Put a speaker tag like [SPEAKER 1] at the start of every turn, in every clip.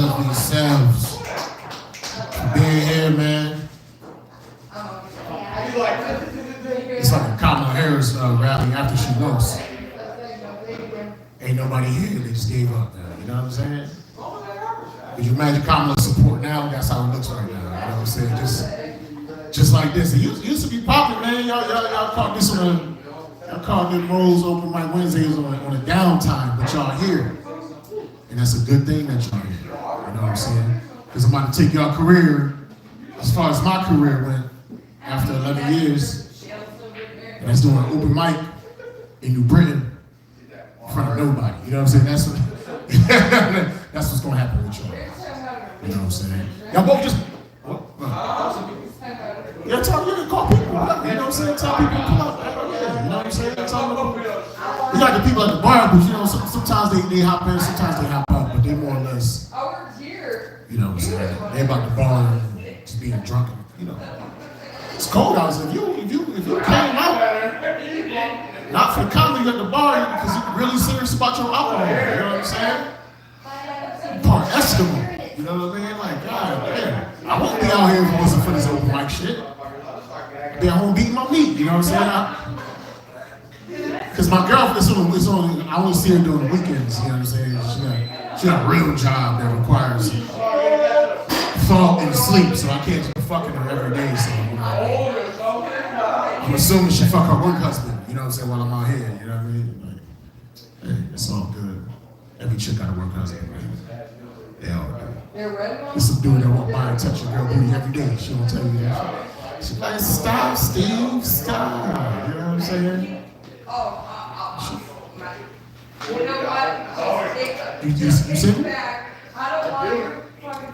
[SPEAKER 1] up for yourselves. Being here, man. It's like a Kamala Harris rally after she lost. Ain't nobody here. They just gave up, man. You know what I'm saying? Could you imagine Kamala's support now? That's how it looks right now. You know what I'm saying? Just like this. It used to be popular, man. Y'all caught this on y'all caught them Rose Open Mic Wednesdays on a downtime, but y'all here. And that's a good thing that y'all here. You know what I'm saying? Because I'm about to take y'all career, as far as my career went, after 11 years, and that's doing an open mic in New Britain in front of nobody. You know what I'm saying? That's what's gonna happen with y'all. You know what I'm saying? Y'all both just yeah, you can call people. You know what I'm saying? Tell people to pull up. Yeah, you know what I'm saying? Tell them. We got the people at the bar, but you know, sometimes they hop in, sometimes they hop out, but they more or less. You know what I'm saying? They about the bar and just being drunk. You know, it's cold out. So if you came out, not for the comedy at the bar, because you're really serious about your alcohol. You know what I'm saying? Par Eskimo. You know what I mean? Like, God damn. I won't be out here if it wasn't for this open mic shit. I'd be at home beating my meat. You know what I'm saying? Because my girlfriend is only, I only see her during the weekends. You know what I'm saying? She got a real job that requires thought and sleep, so I can't just fucking her every day. So, you know, I'm assuming she fuck her work husband, you know what I'm saying, while I'm out here, you know what I mean? Like, hey, it's all good. Every chick got a work husband, man. They all do. There's some dude that won't buy and touch your girl booty every day. She won't tell you that. She's like, stop, Steve, stop. You know what I'm saying?
[SPEAKER 2] You know what?
[SPEAKER 1] You single?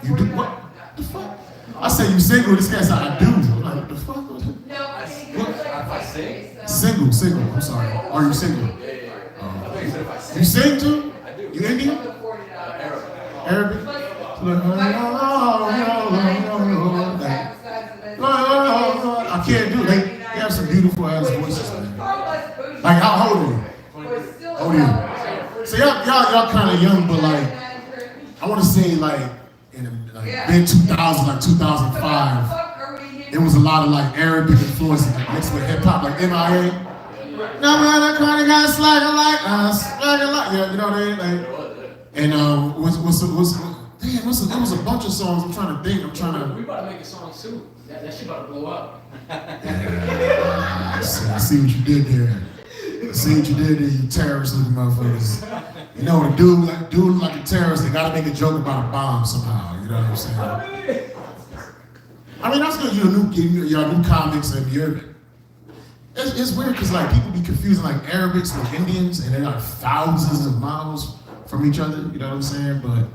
[SPEAKER 1] You do what? The fuck? I said you single. This guy said I do. I'm like, what the fuck? What? Single. I'm sorry. Are you single? You sing too? You Indian? Arabic? I can't do it. They have some beautiful ass voices. Like, how old are you? How old are you? So y'all kind of young, but like, I want to say like in mid 2000, like 2005, there was a lot of like Arabic influence mixed with hip hop, like MIA. No man, that kind of guy slacking like us, yeah, you know what I mean? Like, and it was a bunch of songs. I'm trying to think.
[SPEAKER 3] We about to make a song soon. That shit about to blow up.
[SPEAKER 1] Yeah, I see what you did there. You terrorist looking motherfuckers. You know, a dude like a terrorist, they gotta make a joke about a bomb somehow. You know what I'm saying? I mean, that's good. Y'all new comics and it's weird because like people be confusing like Arabics with Indians, and they're like thousands of miles from each other. You know what I'm saying? But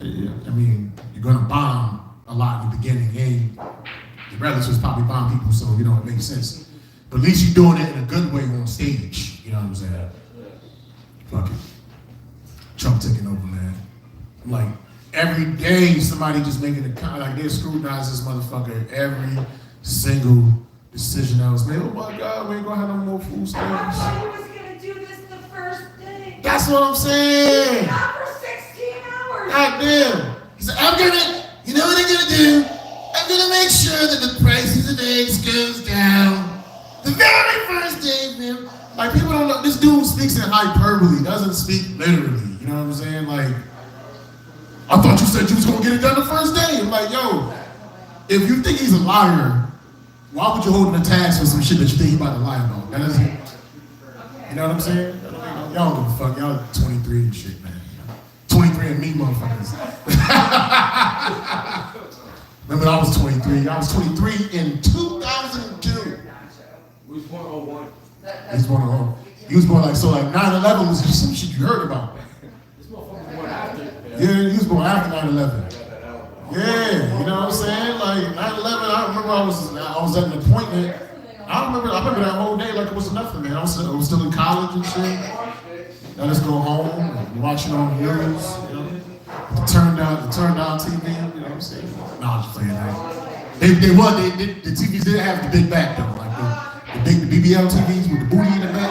[SPEAKER 1] I mean, you're gonna bomb a lot in the beginning. And your relatives probably bomb people, so you know it makes sense. But at least you're doing it in a good way on stage. You know what I'm saying? Fuck it. Trump taking over, man. I'm like, every day somebody just making a comment, like they scrutinize this motherfucker every single decision that was made. Oh my God, we ain't gonna have no more food stamps.
[SPEAKER 2] I thought he was gonna do this the first day.
[SPEAKER 1] That's what I'm saying.
[SPEAKER 2] Not for 16 hours.
[SPEAKER 1] God damn. He said, you know what I'm gonna do? I'm gonna make sure that the prices of eggs goes down. The very first day, man. Like, people don't know, this dude speaks in hyperbole, doesn't speak literally. You know what I'm saying? Like, I thought you said you was gonna get it done the first day. I'm like, yo, if you think he's a liar, why would you hold him to task for some shit that you think he about to lie about? That doesn't, you know what I'm saying? Y'all don't give a fuck. Y'all 23 and shit, man. 23 and me, motherfuckers. Remember, I was 23. I was 23 in 2002.
[SPEAKER 3] We was born 01.
[SPEAKER 1] He was born on. He was born like 9/11 was just some shit you heard about.
[SPEAKER 3] This motherfucker was born after.
[SPEAKER 1] Yeah, he was born after 9/11. Yeah, you know what I'm saying? Like 9/11, I remember I was at an appointment. I remember that whole day like it was nothing, man. I was still in college and shit. Now let's go home and watching on the news, you know. The turned down TV, you know what I'm saying? No, I'm just playing that. The TVs didn't have the big back though, like the BBL TVs with the booty in the back.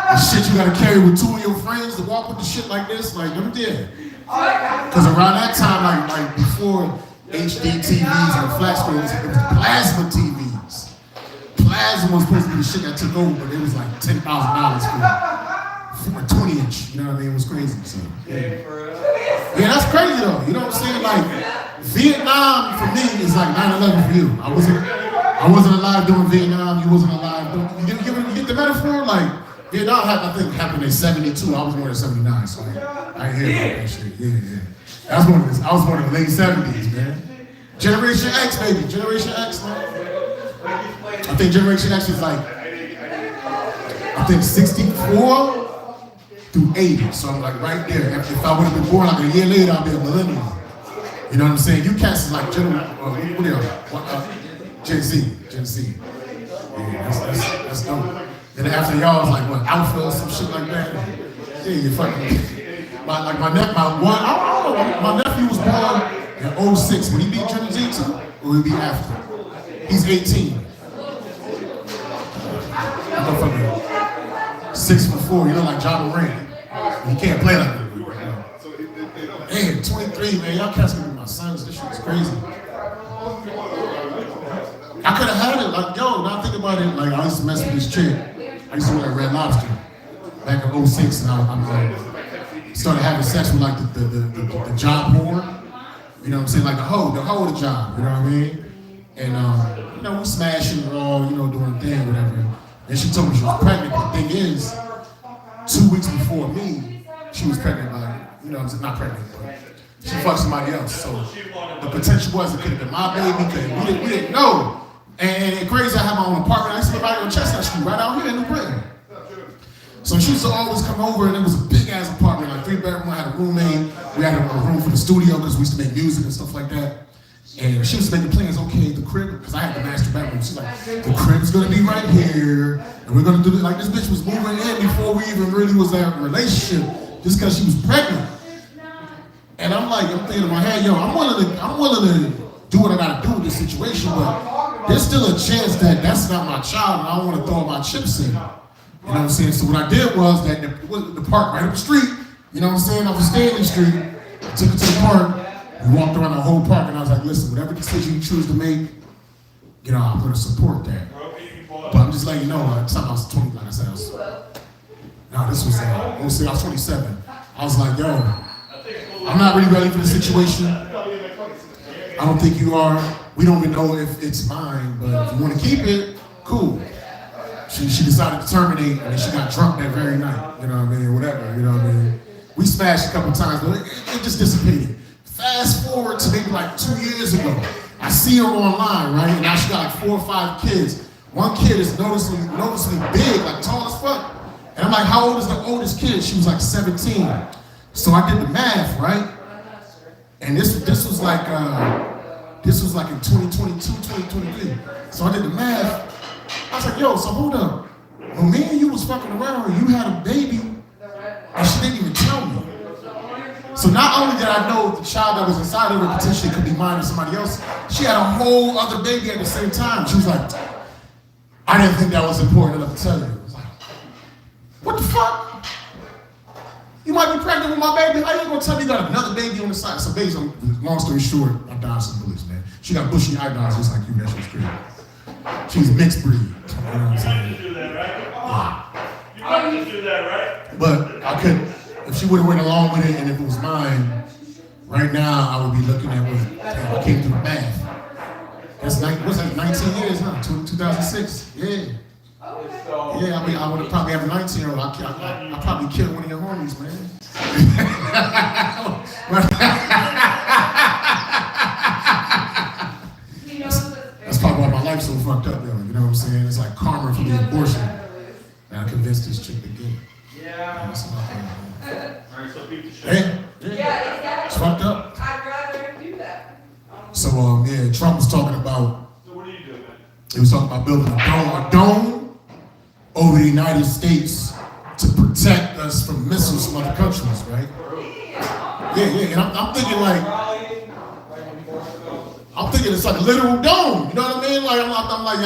[SPEAKER 1] The shit you gotta carry with two of your friends to walk with the shit like this, like them did. Because around that time, like before HD TVs and flat screens, it was plasma TVs. Plasma was supposed to be the shit that took over, but it was like $10,000 for a 20-inch. You know what I mean? It was crazy. So, yeah, that's crazy though. You know what I'm saying? Like Vietnam for me is like 9/11 for you. I wasn't alive during Vietnam. You wasn't alive. You get the metaphor? Like Vietnam happened in '72. I was born in '79, so I hear about that shit. Yeah. I was born in the late '70s, man. Generation X, baby. Generation X, man. I think Generation X is like, 64 through 80. So I'm like right there. If I would have been born like a year later, I'd be a millennial. You know what I'm saying? You cats is like Gen Z. Gen Z. Yeah, that's dope. And after y'all was like what, Alpha or some shit like that. Yeah, you fucking. My nephew was born in 06. Would he be Gen Z too? Or would he be after? He's 18. Motherfucker. 6'4", you know, like John Moran. He can't play like that. Man, 23, man, y'all cats gonna be my sons. This shit is crazy. I could have had it, like, yo, now think about it, like, I used to mess with this chick. I used to work at Red Lobster back in 06, and I started having sex with, like, the job whore. You know what I'm saying? Like, the hoe of the job, you know what I mean? And, you know, we smashing and all, you know, doing the thing, whatever. And she told me she was pregnant. The thing is, 2 weeks before me, she was pregnant by, you know, not pregnant, but she fucked somebody else. So the potential was it could have been my baby, because we didn't know. And crazy, I have my own apartment. I used to live out on Chestnut Street, right out here in New Britain. So she used to always come over, and it was a big ass apartment, like 3-bedroom. I had a roommate. We had a room for the studio because we used to make music and stuff like that. And she was making plans, okay, the crib, because I had the master bedroom. She's like, the crib's gonna be right here, and we're gonna do this. Like, this bitch was moving in before we even really was in a relationship, just because she was pregnant. And I'm thinking in my head, yo, I'm willing to do what I gotta do with this situation, but there's still a chance that that's not my child, and I don't want to throw my chips in. You know what I'm saying? So what I did was that the park right up the street, you know what I'm saying, off of Stanley Street, I took it to the park. We walked around the whole park, and I was like, listen, whatever decision you choose to make, you know, I'm gonna support that. But I'm just letting you know, like, I was 20, like I said, this was, I was 27. I was like, yo, I'm not really ready for the situation. I don't think you are. We don't even know if it's mine, but if you want to keep it, cool. She decided to terminate, and then she got drunk that very night, you know what I mean, whatever, you know what I mean. We smashed a couple times, but it just dissipated. Fast forward to maybe like 2 years ago, I see her online, right? And now she got like 4 or 5 kids. One kid is noticeably big, like tall as fuck. And I'm like, how old is the oldest kid? She was like 17. So I did the math, right? And this was like in 2022, 2023. So I did the math. I was like, yo, so hold up. When me and you was fucking around, you had a baby, and she didn't even tell me. So not only did I know the child that was inside of her potentially could be mine or somebody else, she had a whole other baby at the same time. She was like, I didn't think that was important enough to tell you. I was like, what the fuck? You might be pregnant with my baby. How you gonna tell me you got another baby on the side? So basically, long story short, I dodged some bullets, man. She got bushy eyebrows just like you. That shit's crazy. She's a mixed breed. You know what I'm saying?
[SPEAKER 4] You do that, right? You wanted to do that, right?
[SPEAKER 1] But I couldn't. If she would have went along with it, and if it was mine, right now I would be looking at what, damn, I came through the math. That's 19 years, huh? 2006, yeah. Yeah, I mean, I would have probably have a 19-year-old. I probably killed one of your homies, man. That's probably why my life's so fucked up, yo. You know what I'm saying? It's like karma for the abortion. And I convinced this chick to get it.
[SPEAKER 4] Yeah.
[SPEAKER 1] That's my thing, man.
[SPEAKER 4] Alright, so beat the shit.
[SPEAKER 1] Hey,
[SPEAKER 2] Yeah, exactly.
[SPEAKER 1] it's fucked up.
[SPEAKER 2] I'd rather do that.
[SPEAKER 1] So, yeah, Trump was talking about,
[SPEAKER 4] So what do you do, man?
[SPEAKER 1] he was talking about building a dome over the United States to protect us from missiles from other countries, right? Yeah, and I'm thinking it's like a literal dome, you know what I mean? Like, I'm like,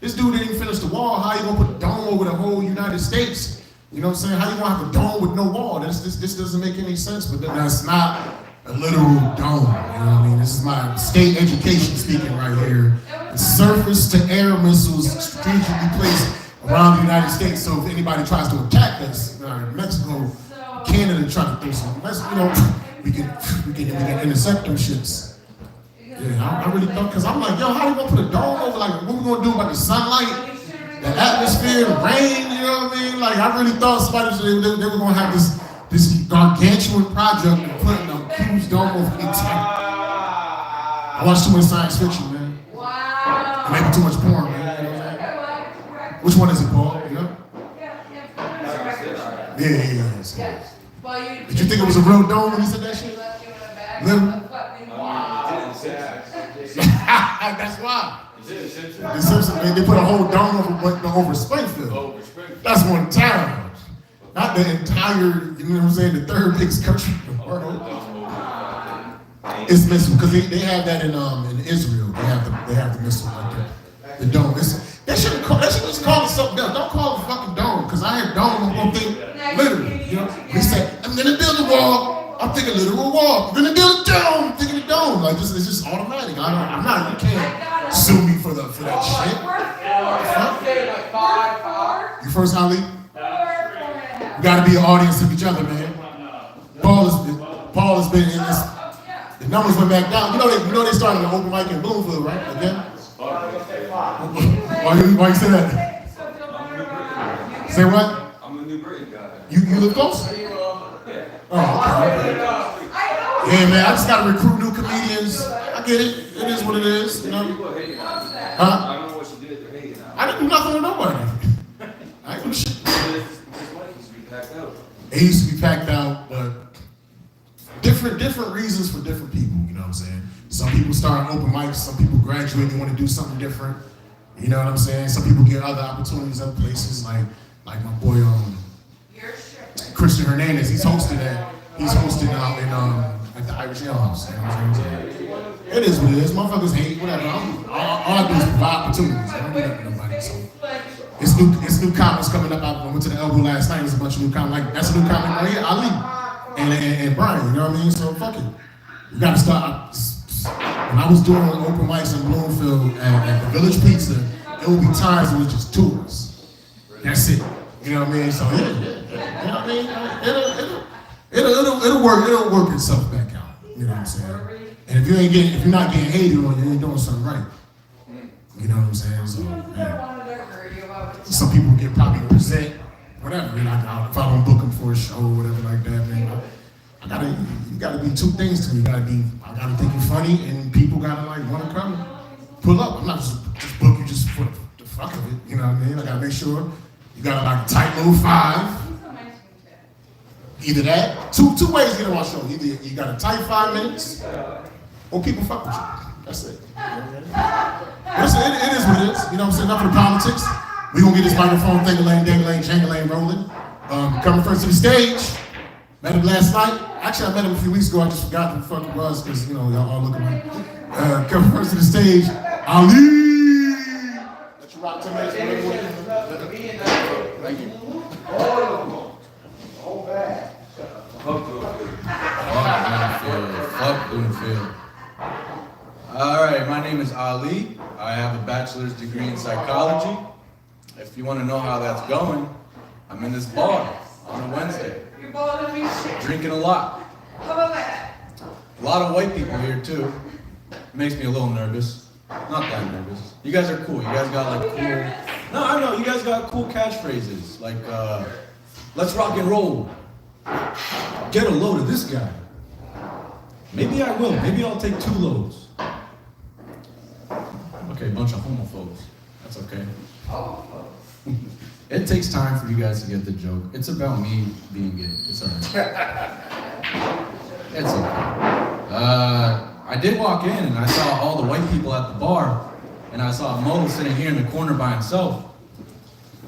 [SPEAKER 1] this dude didn't even finish the wall. How you gonna put a dome over the whole United States You know what I'm saying? How you gonna have a dome with no wall? This doesn't make any sense, but that's not a literal dome. You know what I mean? This is my state education speaking right here. Surface to air missiles strategically placed around the United States. So if anybody tries to attack us, Mexico, Canada try to throw some, we can intercept them shits. Yeah, I really thought, because I'm like, yo, how you gonna put a dome over, like, what we gonna do about the sunlight, the atmosphere, the rain, you know what I mean? Like, I really thought somebody, they were gonna have this gargantuan project of putting a huge dome over the entire. I watch too much science fiction, man.
[SPEAKER 2] Wow.
[SPEAKER 1] Maybe too much porn, man. You know what I'm saying? Which one is it, Paul? You know? Yeah. Did you think it was a real dome when he said that shit? Little? That's why. The Simpsons, man, they put a whole dome over Springfield. That's one town. Not the entire, you know what I'm saying, the third biggest country in the world. It's missile, because they have that in Israel. They have the missile right there. The dome. They should just call it something else. Don't call it a fucking dome, because I hear dome, I'm gonna think literally. You know, he said, I'm gonna build a wall. I'm thinking literal wall. I'm gonna build a dome. I'm thinking a dome. Like it's just automatic. You can't sue me for that shit. You first, Ali? We gotta be an audience of each other, man. Paul has been in this. The numbers went back down. You know they started an open mic in Bloomfield, right? Again? Why you say that? Say what?
[SPEAKER 5] I'm a New Britain guy.
[SPEAKER 1] You live close? Oh, okay. Yeah, man, I just gotta recruit new comedians. I get it. It is what it is, you know? Huh?
[SPEAKER 5] I don't know what you did. They're hating on.
[SPEAKER 1] I didn't do nothing with nobody. I ain't do shit.
[SPEAKER 5] This mic used to be packed out.
[SPEAKER 1] It used to be packed out, but different reasons for different people, you know what I'm saying? Some people start open mics, some people graduate and want to do something different. You know what I'm saying? Some people get other opportunities other places, like my boy Christian Hernandez. He's hosted out in at the Irish Ale House. You know what I'm saying? It is what it is. Motherfuckers hate, whatever. All I do is provide opportunities. I don't do that to nobody. So it's new comics coming up. I went to the Elbow last night. There's a bunch of new comics. Like that's a new comic right here, Ali and Brian. You know what I mean? So fuck it. You gotta start. When I was doing open mics in Bloomfield at the Village Pizza, it would be times it was just two of us. That's it. You know what I mean? So yeah. You know what I mean? It'll work itself back out. You know what I'm saying? And if you're not getting hated on, you ain't doing something right. You know what I'm saying? So yeah. Some people get probably present, whatever. You know, if I don't book them for a show or whatever like that, man. You gotta be two things to me. I gotta think you're funny, and people gotta like wanna come pull up. I'm not just book you just for the fuck of it. You know what I mean? I gotta make sure you got like a tight little 5. Either that, two ways to get on my show. Either you got a tight 5 minutes, or people fuck with you. That's it. Listen, it is what it is. You know what I'm saying? Enough of the politics. We gonna get this microphone thing-a-lang, dang-a-lang, jang-a-lang rolling. Coming first to the stage. Met him last night. Actually, I met him a few weeks ago. I just forgot who the fuck it was because, you know, y'all all looking like. Coming first to the stage, Ali! Let you rock 10 minutes. Thank you.
[SPEAKER 6] Fuck Bloomfield. Alright, my name is Ali. I have a bachelor's degree in psychology. If you want to know how that's going, I'm in this bar on a Wednesday.
[SPEAKER 2] You're bothering me shit.
[SPEAKER 6] Drinking a lot.
[SPEAKER 2] How about that?
[SPEAKER 6] A lot of white people here too. It makes me a little nervous. Not that nervous. You guys are cool. You guys got like cool. No, I know. You guys got cool catchphrases like let's rock and roll. Get a load of this guy. Maybe I will. Maybe I'll take 2 loads. Okay, bunch of homophobes. That's okay. It takes time for you guys to get the joke. It's about me being gay. It's alright. It's okay. I did walk in and I saw all the white people at the bar, and I saw Mo sitting here in the corner by himself.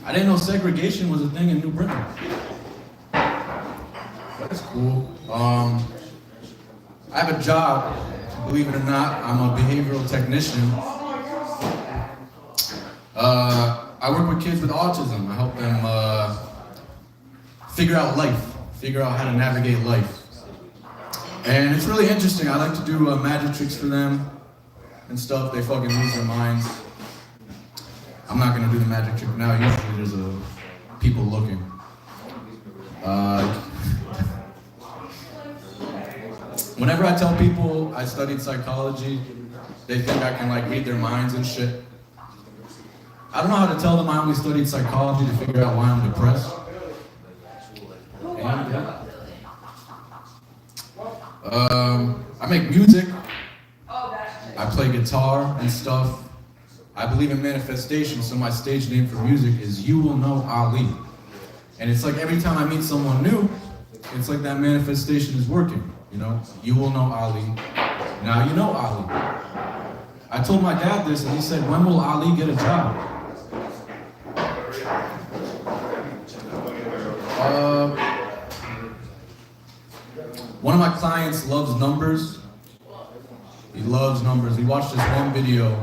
[SPEAKER 6] I didn't know segregation was a thing in New Britain. That's cool. I have a job, believe it or not. I'm a behavioral technician. I work with kids with autism. I help them figure out life, figure out how to navigate life. And it's really interesting. I like to do magic tricks for them and stuff. They fucking lose their minds. I'm not gonna do the magic trick now. Usually there's people looking. Whenever I tell people I studied psychology, they think I can like read their minds and shit. I don't know how to tell them I only studied psychology to figure out why I'm depressed. I make music. I play guitar and stuff. I believe in manifestation, so my stage name for music is You Will Know Ali. And it's like every time I meet someone new, it's like that manifestation is working, you know? You will know Ali. Now you know Ali. I told my dad this and he said, when will Ali get a job? One of my clients loves numbers. He loves numbers. He watched this one video.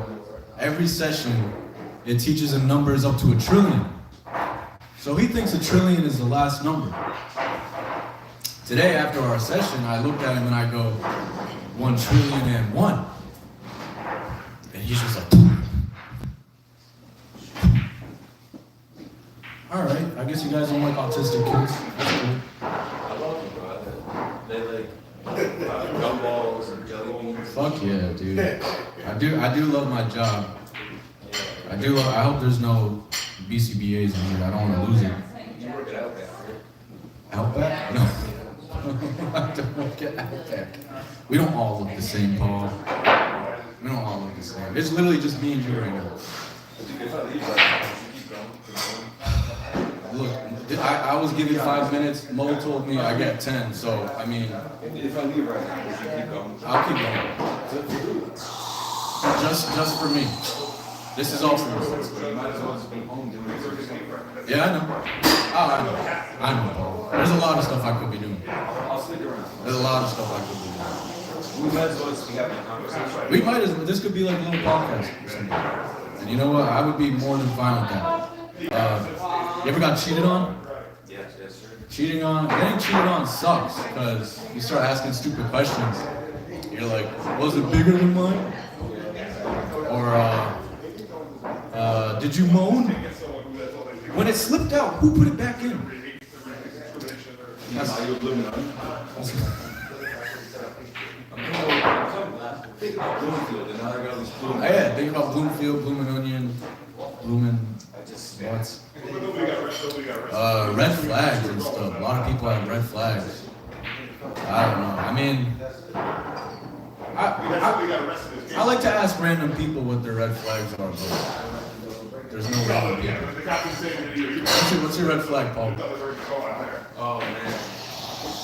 [SPEAKER 6] Every session, it teaches him numbers up to 1 trillion. So he thinks 1 trillion is the last number. Today, after our session, I looked at him and I go, 1,000,000,001. And he's just like, all right, I guess you guys don't like autistic kids. That's cool.
[SPEAKER 5] I love them, bro. They like gumballs and jelly beans.
[SPEAKER 6] Fuck yeah, dude. I do love my job. I hope there's no BCBAs in here. I don't want to lose it.
[SPEAKER 5] You work it out there.
[SPEAKER 6] Outback? No. I don't work at Outback. We don't all look the same, Paul. We don't all look the same. It's literally just me and you right now.
[SPEAKER 5] If I leave right now, you keep going.
[SPEAKER 6] Look, I was given 5 minutes. Mo told me I get 10. So, I mean,
[SPEAKER 5] If I leave right now, you keep going.
[SPEAKER 6] I'll keep going. Just for me. This is all for me.
[SPEAKER 5] You might as well just be home doing this.
[SPEAKER 6] Yeah, I know. Oh, I know, Paul. There's a lot of stuff I could be doing.
[SPEAKER 5] I'll stick around.
[SPEAKER 6] There's a lot of stuff I could be doing.
[SPEAKER 5] We might as well just be having a conversation.
[SPEAKER 6] We might as this could be like a little podcast or something. And you know what? I would be more than fine with that. You ever got cheated on?
[SPEAKER 5] Yes, sir.
[SPEAKER 6] Cheating on, getting cheated on sucks because you start asking stupid questions. You're like, was it bigger than mine? Or, did you moan? When it slipped out, who put it back in?
[SPEAKER 5] That's how you're living on. Bloomfield, and now I got this Bloomfield.
[SPEAKER 6] Yeah, think about Bloomfield, Bloomin' Onion, Bloomin' what's? Red flags and stuff. A lot of people have red flags. I don't know. I mean, I like to ask random people what their red flags are, but there's no random people. What's your red flag, Paul?
[SPEAKER 5] Oh man.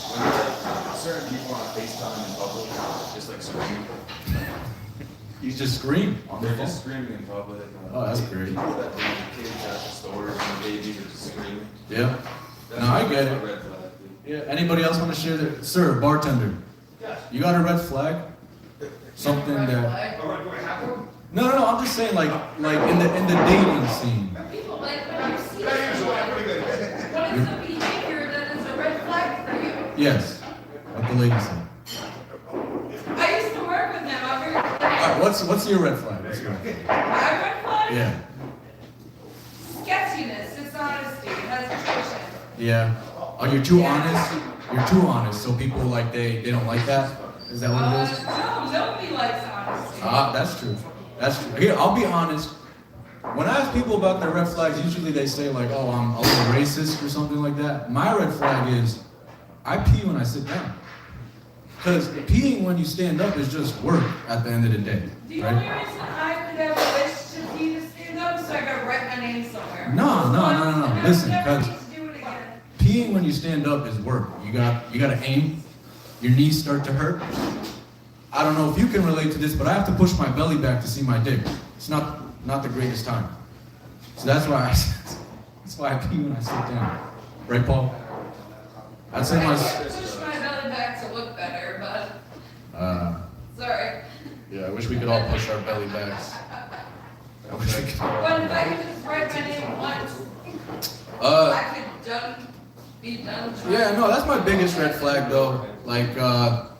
[SPEAKER 5] When certain people on FaceTime in public, just like screaming.
[SPEAKER 6] You just scream on
[SPEAKER 5] They're
[SPEAKER 6] the phone.
[SPEAKER 5] just screaming in public.
[SPEAKER 6] Oh, that's great.
[SPEAKER 5] People that bring kids at the stores and babies are just screaming.
[SPEAKER 6] Yeah.
[SPEAKER 5] That's
[SPEAKER 6] No, I get
[SPEAKER 5] my
[SPEAKER 6] it.
[SPEAKER 5] red flag, dude.
[SPEAKER 6] Yeah. Anybody else want to share that? Sir, bartender. You got a red flag? Something that. No. I'm just saying, like in the dating scene.
[SPEAKER 2] People like when you see someone, what is the behavior that is a red flag for you?
[SPEAKER 6] Yes. What the lady said.
[SPEAKER 2] I used to work with them. I'm very
[SPEAKER 6] All right, what's your red flag? What's your red flag?
[SPEAKER 2] My red flag?
[SPEAKER 6] Yeah.
[SPEAKER 2] Sketchiness, dishonesty, hesitation.
[SPEAKER 6] Yeah. Oh, you're too honest. You're too honest, so people like they don't like that. Is that what it is?
[SPEAKER 2] No, nobody likes honesty.
[SPEAKER 6] That's true. That's true. Here, I'll be honest. When I ask people about their red flags, usually they say like, "Oh, I'm a little racist" or something like that. My red flag is, I pee when I sit down. Because peeing when you stand up is just work at the end of the day,
[SPEAKER 2] The
[SPEAKER 6] right?
[SPEAKER 2] only reason I could ever wish to be to stand up is so I could write my name somewhere.
[SPEAKER 6] No. Listen,
[SPEAKER 2] Never
[SPEAKER 6] because
[SPEAKER 2] need to do it again.
[SPEAKER 6] peeing when you stand up is work. You gotta aim. Your knees start to hurt. I don't know if you can relate to this, but I have to push my belly back to see my dick. It's not the greatest time. So that's why I pee when I sit down. Right, Paul? I'd say
[SPEAKER 2] I
[SPEAKER 6] my.
[SPEAKER 2] push my belly back to look better, but sorry.
[SPEAKER 6] Yeah, I wish we could all push our belly backs. I wish we could.
[SPEAKER 2] But if I could just write my name once,
[SPEAKER 6] Uh,
[SPEAKER 2] I could done Be done.
[SPEAKER 6] Yeah, no, that's my biggest red flag though. Like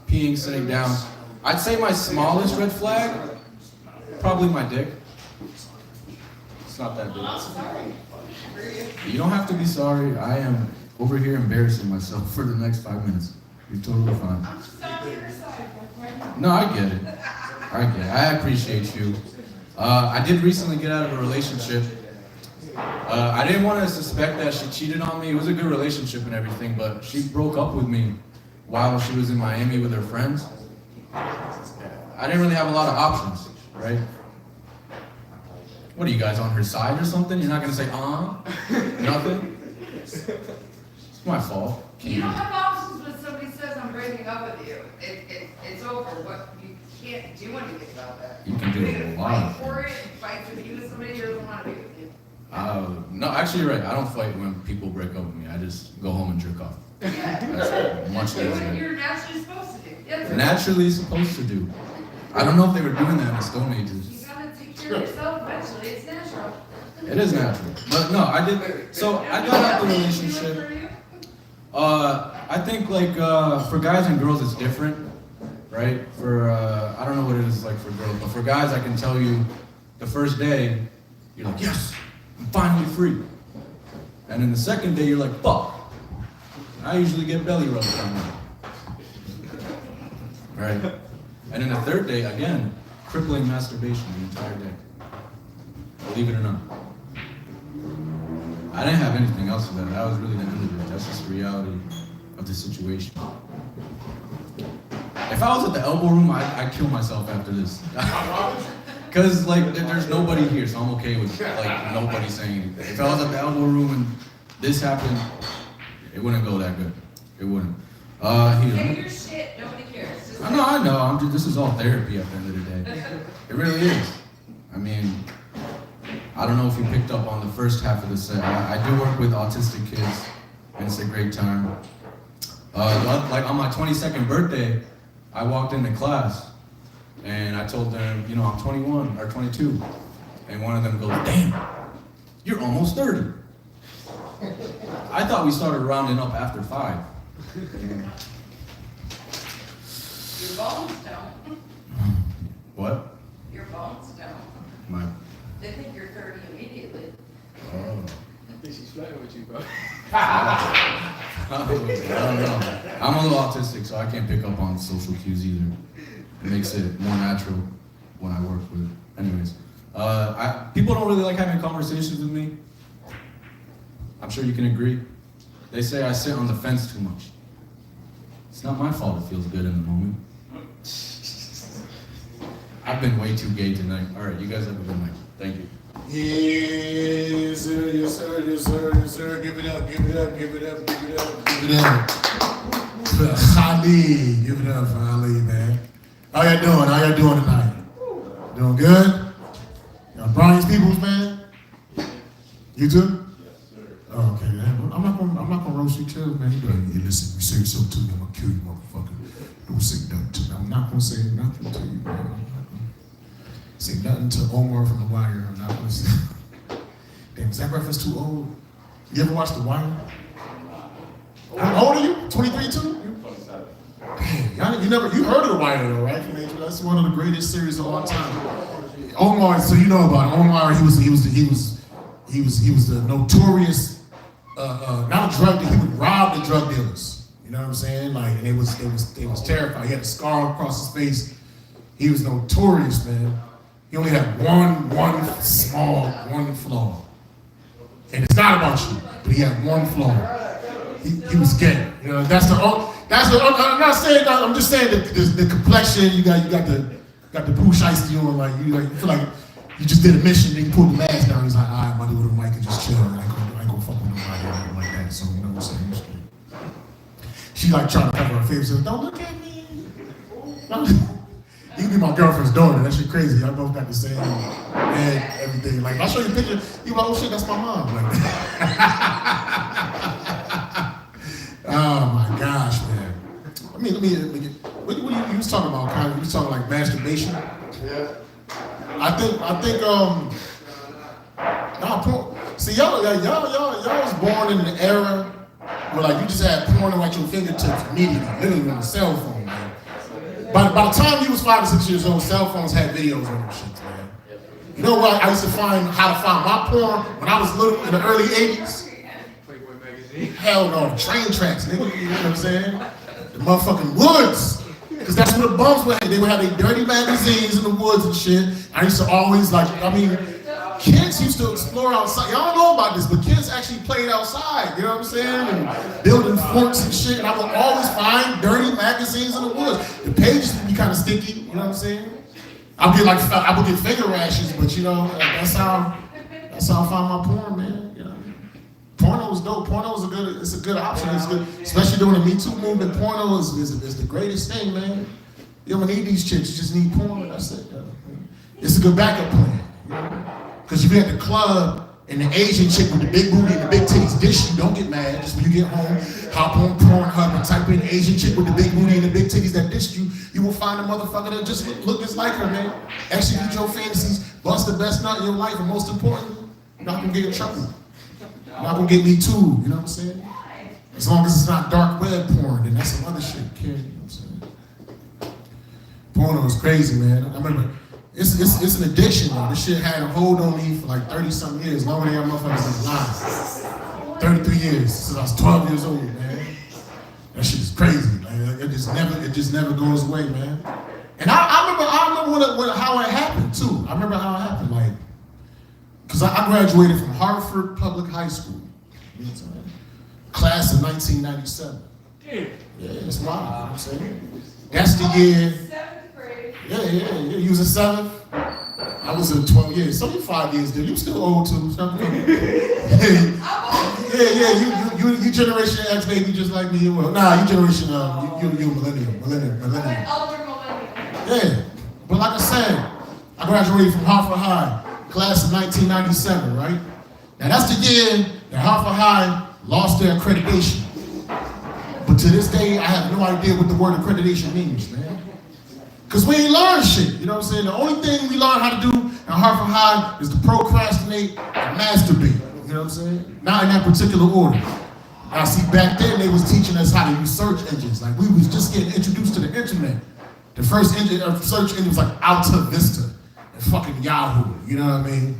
[SPEAKER 6] peeing sitting down. I'd say my smallest red flag, probably my dick. It's not that big.
[SPEAKER 2] I'm sorry.
[SPEAKER 6] You don't have to be sorry. I am over here embarrassing myself for the next 5 minutes. You're totally fine.
[SPEAKER 2] I'm just on your side, my friend.
[SPEAKER 6] No, I get it. I get it. I appreciate you. I did recently get out of a relationship. I didn't want to suspect that she cheated on me. It was a good relationship and everything, but she broke up with me while she was in Miami with her friends. I didn't really have a lot of options, right? What are you guys on her side or something? You're not gonna say nothing? It's my fault.
[SPEAKER 2] You don't have options when somebody says I'm breaking up with you. It's over. What you can't do anything about that.
[SPEAKER 6] You can do
[SPEAKER 2] You're
[SPEAKER 6] a
[SPEAKER 2] gonna
[SPEAKER 6] lot.
[SPEAKER 2] fight for it and fight to be with somebody who doesn't want to be with you.
[SPEAKER 6] No, actually, you're right. I don't fight when people break up with me. I just go home and jerk off.
[SPEAKER 2] Yeah.
[SPEAKER 6] That's much
[SPEAKER 2] Do what
[SPEAKER 6] easier.
[SPEAKER 2] you're naturally supposed to do. Yeah,
[SPEAKER 6] Naturally supposed to do. I don't know if they were doing that in the Stone
[SPEAKER 2] You
[SPEAKER 6] Ages.
[SPEAKER 2] gotta take care of yourself eventually. It's natural.
[SPEAKER 6] It is natural. But no, I did. So I got out the relationship. I think like for guys and girls it's different, right? For I don't know what it is like for girls, but for guys I can tell you, the first day you're like, yes, I'm finally free, and then the second day you're like, fuck. I usually get belly rubs on me, right? And then the third day again, crippling masturbation the entire day. Believe it or not. I didn't have anything else to that. That was really the end of it. That's just the reality of the situation. If I was at the elbow room, I'd kill myself after this. Cause like there's nobody here, so I'm okay with like nobody saying anything. If I was at the elbow room and this happened, it wouldn't go that good. It wouldn't.
[SPEAKER 2] Say
[SPEAKER 6] Here.
[SPEAKER 2] your shit. Nobody cares. Just
[SPEAKER 6] I know. This is all therapy at the end of the day. It really is. I mean, I don't know if you picked up on the first half of the set. I do work with autistic kids, and it's a great time. Like on my 22nd birthday, I walked into class, and I told them, you know, I'm 21 or 22, and one of them goes, "Damn, you're almost 30." I thought we started rounding up after 5.
[SPEAKER 2] your bones don't.
[SPEAKER 6] What?
[SPEAKER 2] Your bones don't.
[SPEAKER 6] My.
[SPEAKER 2] They think you're 30 immediately.
[SPEAKER 6] Oh.
[SPEAKER 3] I think she's flirting with you, bro.
[SPEAKER 6] I don't know. I'm a little autistic, so I can't pick up on social cues either. It makes it more natural when I work with. Anyways, people don't really like having conversations with me. I'm sure you can agree. They say I sit on the fence too much. It's not my fault it feels good in the moment. I've been way too gay tonight. All right, you guys have a good night. Thank you.
[SPEAKER 1] Yes, sir, yes, sir, yes, sir, yes, sir. Give it up, give it up, give it up, give it up, give it up. For Ali, give it up for Ali, man. How y'all doing? How y'all doing tonight? Doing good? Y'all Brian's peoples, man? You too? Oh, okay, man. I'm not gonna roast you too, man. You better, hey, listen, you say something to me, I'm gonna kill you, motherfucker. Don't say nothing to me. I'm not gonna say nothing to you, man. I'm not gonna say nothing to Omar from The Wire. I'm not gonna say. Damn, is that reference too old? You ever watched The Wire? How old are you? 23 too? Damn, you heard of The Wire though, right? That's one of the greatest series of all time. Omar, so you know about it. Omar, he was the notorious, not a drug dealer, he would rob the drug dealers. You know what I'm saying? Like, and it was terrifying. He had a scar across his face. He was notorious, man. He only had one small flaw. And it's not about you, but he had one flaw. He was gay. You know, I'm not saying that, I'm just saying the complexion, you got the poo shiesty on, like you feel like you just did a mission, then you pulled the mask down, he's like, all right, I'm gonna do with a mic and just chill. I ain't gonna fuck with nobody or anything like that. So you know what I'm saying? She like trying to cover her face, says, don't look at me. You can be my girlfriend's daughter, that shit crazy. Y'all both got the same head, everything. Like, I'll show you a picture, you like, oh shit, that's my mom. Like, oh my gosh, man. Let me get, what you was talking about, kind of, you was talking like masturbation? Yeah. I think, see, y'all was born in an era where like you just had porno at your fingertips immediately, literally on a cell phone, man. By the time you was 5 or 6 years old, cell phones had videos on them shit, man. You know what? I used to find how to find my porn when I was little in the early 80s.
[SPEAKER 3] Playboy magazine.
[SPEAKER 1] Hell no, train tracks, nigga. You know what I'm saying? The motherfucking woods. Because that's where the bums would have. They would have their dirty magazines in the woods and shit. I used to always kids used to explore outside. Y'all don't know about this, but kids actually played outside, you know what I'm saying? And building forts and shit. And I would always find dirty magazines in the woods. The pages would be kind of sticky, you know what I'm saying? I would get finger rashes, but you know, that's how I found my porn, man. You know? Porno is dope. Porno is a good option. It's good, especially during the Me Too movement. Porno is the greatest thing, man. You don't need these chicks, you just need porn, and that's it. It's a good backup plan. You know? Because if you're at the club and the Asian chick with the big booty and the big titties dish you, don't get mad. Just when you get home, hop on Pornhub and type in Asian chick with the big booty and the big titties that dished you, you will find a motherfucker that just look just like her, man. Execute your fantasies, bust the best nut in your life, and most importantly, you're not gonna get in trouble. You're not gonna get me too, you know what I'm saying? As long as it's not dark web porn, then that's some other shit, kid, you know what I'm saying? Porno is crazy, man. I remember, it's an addiction, though. This shit had a hold on me for like 30-something years, longer than y'all motherfuckers alive. 33 years, since I was 12 years old, man. That shit is crazy, man. It just never goes away, man. And I remember how it happened, too. I remember how it happened, like, because I graduated from Hartford Public High School. You know what I'm saying? Class of 1997. Yeah, it's wild, you know what I'm saying? That's the year. Yeah, you was a 7th. I was a 12 years. So you 5 years, dude. You still old too. You Generation X baby just like me. Well, nah, you Generation you millennium. Yeah, but like I said, I graduated from Hartford High, class of 1997, right? Now that's the year that Hartford High lost their accreditation. But to this day, I have no idea what the word accreditation means, man. Because we ain't learned shit, you know what I'm saying? The only thing we learn how to do in Hartford High is to procrastinate and masturbate, you know what I'm saying? Not in that particular order. Now see, back then they was teaching us how to use search engines. Like we was just getting introduced to the internet. The first search engine was like Alta Vista and fucking Yahoo, you know what I mean?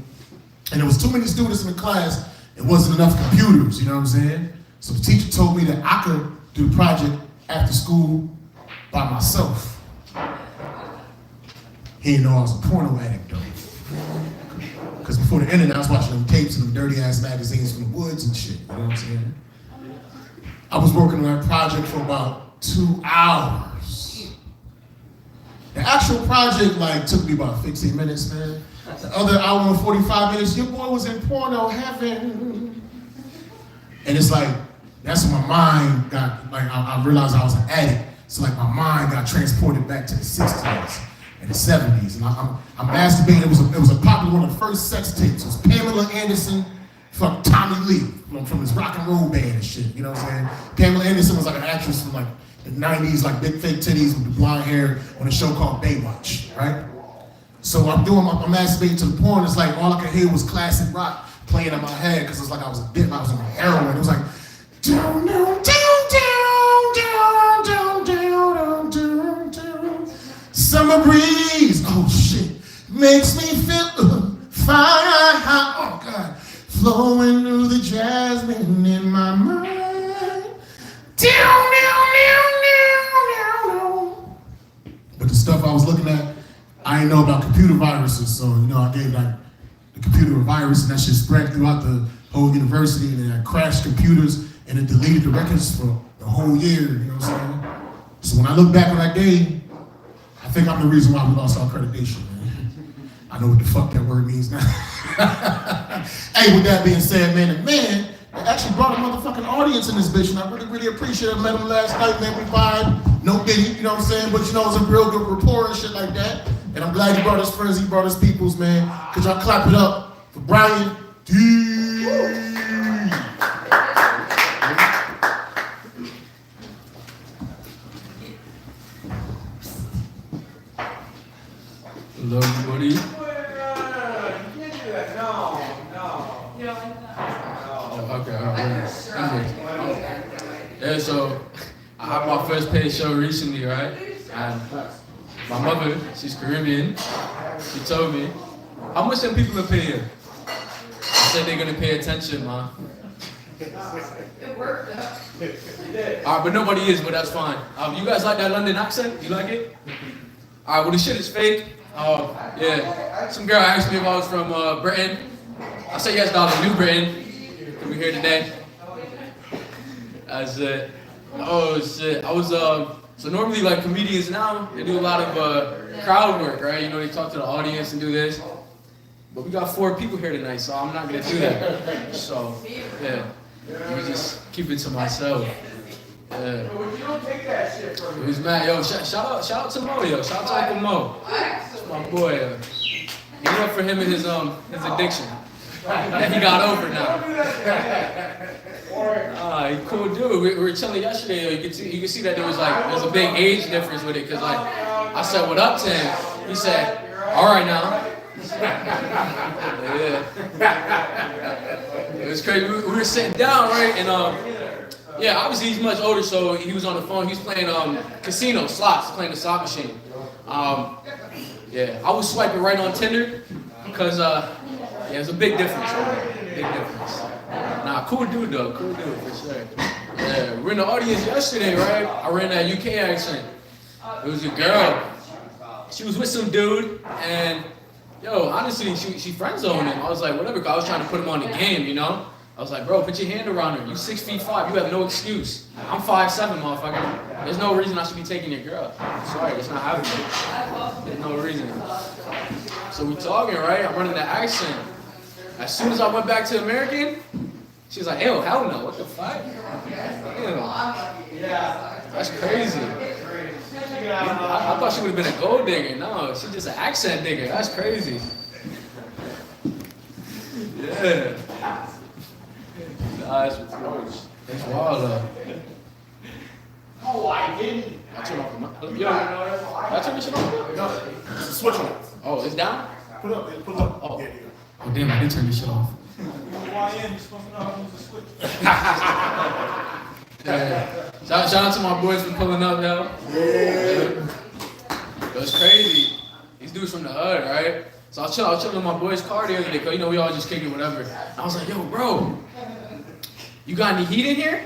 [SPEAKER 1] And there was too many students in the class, it wasn't enough computers, you know what I'm saying? So the teacher told me that I could do the project after school by myself. He didn't know I was a porno addict though. Because before the internet, I was watching them tapes and them dirty ass magazines from the woods and shit, you know what I'm saying? I was working on that project for about 2 hours. The actual project like took me about 15 minutes, man. The other hour and 45 minutes, your boy was in porno heaven. And it's like, that's when my mind got, like I realized I was an addict. So like my mind got transported back to the 60s. In the 70s, and I'm masturbating. It was a popular one of the first sex tapes. It was Pamela Anderson from Tommy Lee from his rock and roll band and shit. You know what I'm saying? Pamela Anderson was like an actress from like the 90s, like big fake titties with the blonde hair on a show called Baywatch, right? So I'm masturbating to the porn. It's like all I could hear was classic rock playing in my head because it's like I was a dip. I was on heroin. It was like down, down, down, down, down, down, down, down, down. Summer breeze, oh shit, makes me feel fire, oh God, flowing through the jasmine in my mind. Down, down, down, down, down. But the stuff I was looking at, I didn't know about computer viruses, so you know I gave like the computer a virus and that shit spread throughout the whole university and it crashed computers and it deleted the records for the whole year, you know what I'm saying? So when I look back on that day, I think I'm the reason why we lost our accreditation, man. I know what the fuck that word means now. Hey, with that being said, man, they actually brought a motherfucking audience in this bitch, and I really, really appreciate it. I met him last night, man, we vibe, no biggie, you know what I'm saying? But you know, it was a real good rapport and shit like that. And I'm glad he brought his friends, he brought his peoples, man. Could y'all clap it up for Brian D.
[SPEAKER 3] Hello, everybody.
[SPEAKER 2] You don't like that?
[SPEAKER 3] Oh, okay, all
[SPEAKER 2] I
[SPEAKER 3] right.
[SPEAKER 2] just tried.
[SPEAKER 3] Yeah, so I had my first paid show recently, right? And my mother, she's Caribbean, she told me, how much them people are paying? I said they're gonna pay attention, man.
[SPEAKER 2] It worked out.
[SPEAKER 3] Alright, but nobody is, but that's fine. You guys like that London accent? You like it? Alright, well, the shit is fake. Yeah. Some girl asked me if I was from Britain. I said yes, darling, New Britain. We're here today. That's it. Oh shit. I was so normally like comedians now, they do a lot of crowd work, right? You know, they talk to the audience and do this. But we got 4 people here tonight, so I'm not gonna do that. So yeah. Let me just keep it to myself. Yeah.
[SPEAKER 4] You don't take that shit from
[SPEAKER 3] It was mad. Yo, shout out to Mo, yo. Shout out to Uncle Mo. That's my boy. Give it up for him and his addiction. That he got over now. He cool dude. We were chilling yesterday. Yo. You can see that there's a big age difference with it. Cause like I said what up to him. He said, all right now. Yeah. It was crazy. We were sitting down, right? And yeah, obviously he's much older, so he was on the phone. He was playing casino slots, playing the slot machine. Yeah, I was swiping right on Tinder because yeah, it's a big difference. Big difference. Nah, cool dude though, cool dude for sure. Yeah, we were in the audience yesterday, right? I ran that UK accent. It was a girl. She was with some dude, and yo, honestly, she friend zoned him. I was like, whatever, 'cause I was trying to put him on the game, you know? I was like, bro, put your hand around her. You 6'5", you have no excuse. I'm 5'7", motherfucker. There's no reason I should be taking your girl. I'm sorry, it's not happening. There's no reason. So we talking, right? I'm running the accent. As soon as I went back to American, she was like, ew, hell no, what the fuck? Ew. That's crazy. I thought she would have been a gold digger. No, she's just an accent digger. That's crazy. Yeah. Nah, it's wild though.
[SPEAKER 4] Oh, I didn't.
[SPEAKER 3] I turn off the mic. Yo, I turn this shit off?
[SPEAKER 1] No, switch on it.
[SPEAKER 3] Oh, it's down?
[SPEAKER 1] Put it up, put it up.
[SPEAKER 3] Oh.
[SPEAKER 1] Yeah, yeah.
[SPEAKER 3] Oh damn, I did turn this shit off.
[SPEAKER 4] You're supposed to know how to use the switch.
[SPEAKER 3] Yeah. Shout out to my boys for pulling up, yo. Yeah. It was crazy. These dudes from the hood, right? So I was chilling in my boy's car the other day, cause you know we all just kick it, whatever. I was like, yo, bro, you got any heat in here?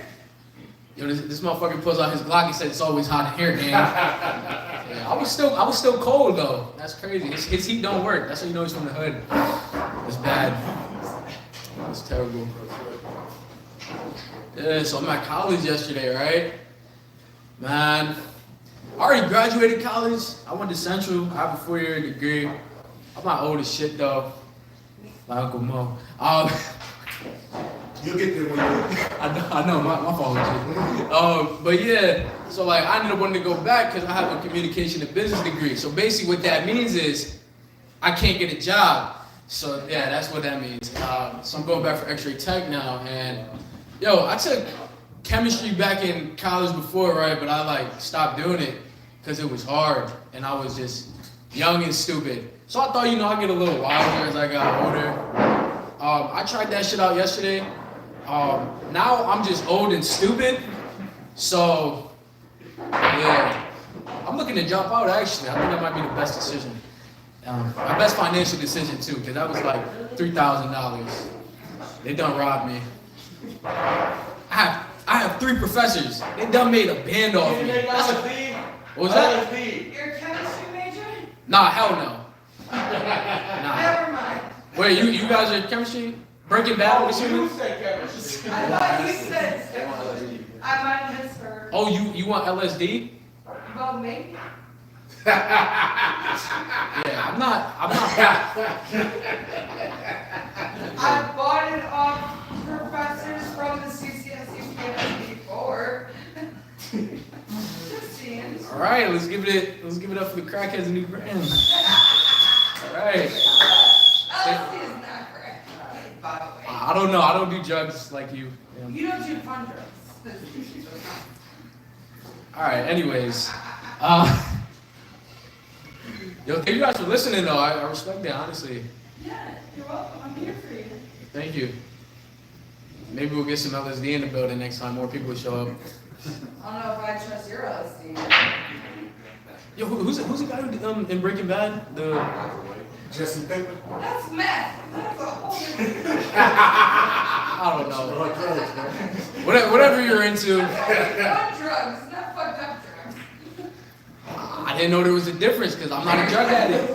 [SPEAKER 3] Yo, this motherfucker pulls out his Glock. He said it's always hot in here, man. Yeah, I was still cold though. That's crazy. His heat don't work. That's how you know he's from the hood. It's bad. It's terrible. Yeah, so I'm at college yesterday, right? Man, I already graduated college. I went to Central. I have a 4-year degree. I'm not old as shit though. Like Uncle Mo.
[SPEAKER 1] You'll get there when you
[SPEAKER 3] I know, my fault. But yeah, so like I ended up wanting to go back because I have a communication and business degree. So basically what that means is I can't get a job. So yeah, that's what that means. So I'm going back for X-ray tech now. And yo, I took chemistry back in college before, right? But I like stopped doing it because it was hard and I was just young and stupid. So I thought, you know, I'd get a little wilder as I got older. I tried that shit out yesterday. Now I'm just old and stupid, so yeah, I'm looking to drop out actually. I think that might be the best decision. My best financial decision too, because that was like $3,000. They done robbed me. I have 3 professors. They done made a band off me. What was that?
[SPEAKER 2] You're a chemistry major?
[SPEAKER 3] Nah, hell no. Nah.
[SPEAKER 2] Never mind.
[SPEAKER 3] Wait, you guys are chemistry? Breaking Bad, I'm assuming?
[SPEAKER 2] I thought you said, I might have misheard.
[SPEAKER 3] Oh, you want LSD?
[SPEAKER 2] Well, maybe.
[SPEAKER 3] Yeah, I'm not.
[SPEAKER 2] I bought it off professors from the CCSU campus before. Just seeing.
[SPEAKER 3] All right, let's give it up for the crackheads and new brands. All right.
[SPEAKER 2] LSD is not correct, by the way.
[SPEAKER 3] I don't know. I don't do drugs like you. Yeah.
[SPEAKER 2] You don't do fun drugs.
[SPEAKER 3] All right. Anyways, yo, thank you guys for listening though. I respect that honestly.
[SPEAKER 2] Yeah, you're welcome. I'm here for you.
[SPEAKER 3] Thank you. Maybe we'll get some LSD in the building next time. More people will show up.
[SPEAKER 2] I don't know if I trust your LSD.
[SPEAKER 3] Yo, who's the guy who, in Breaking Bad? The
[SPEAKER 1] Jesse Pinkman.
[SPEAKER 2] That's meth. That's a whole different.
[SPEAKER 3] I don't know.
[SPEAKER 1] Like drugs, man.
[SPEAKER 3] Whatever you're into.
[SPEAKER 2] Not drugs, not fucked up drugs.
[SPEAKER 3] I didn't know there was a difference because I'm not a drug addict.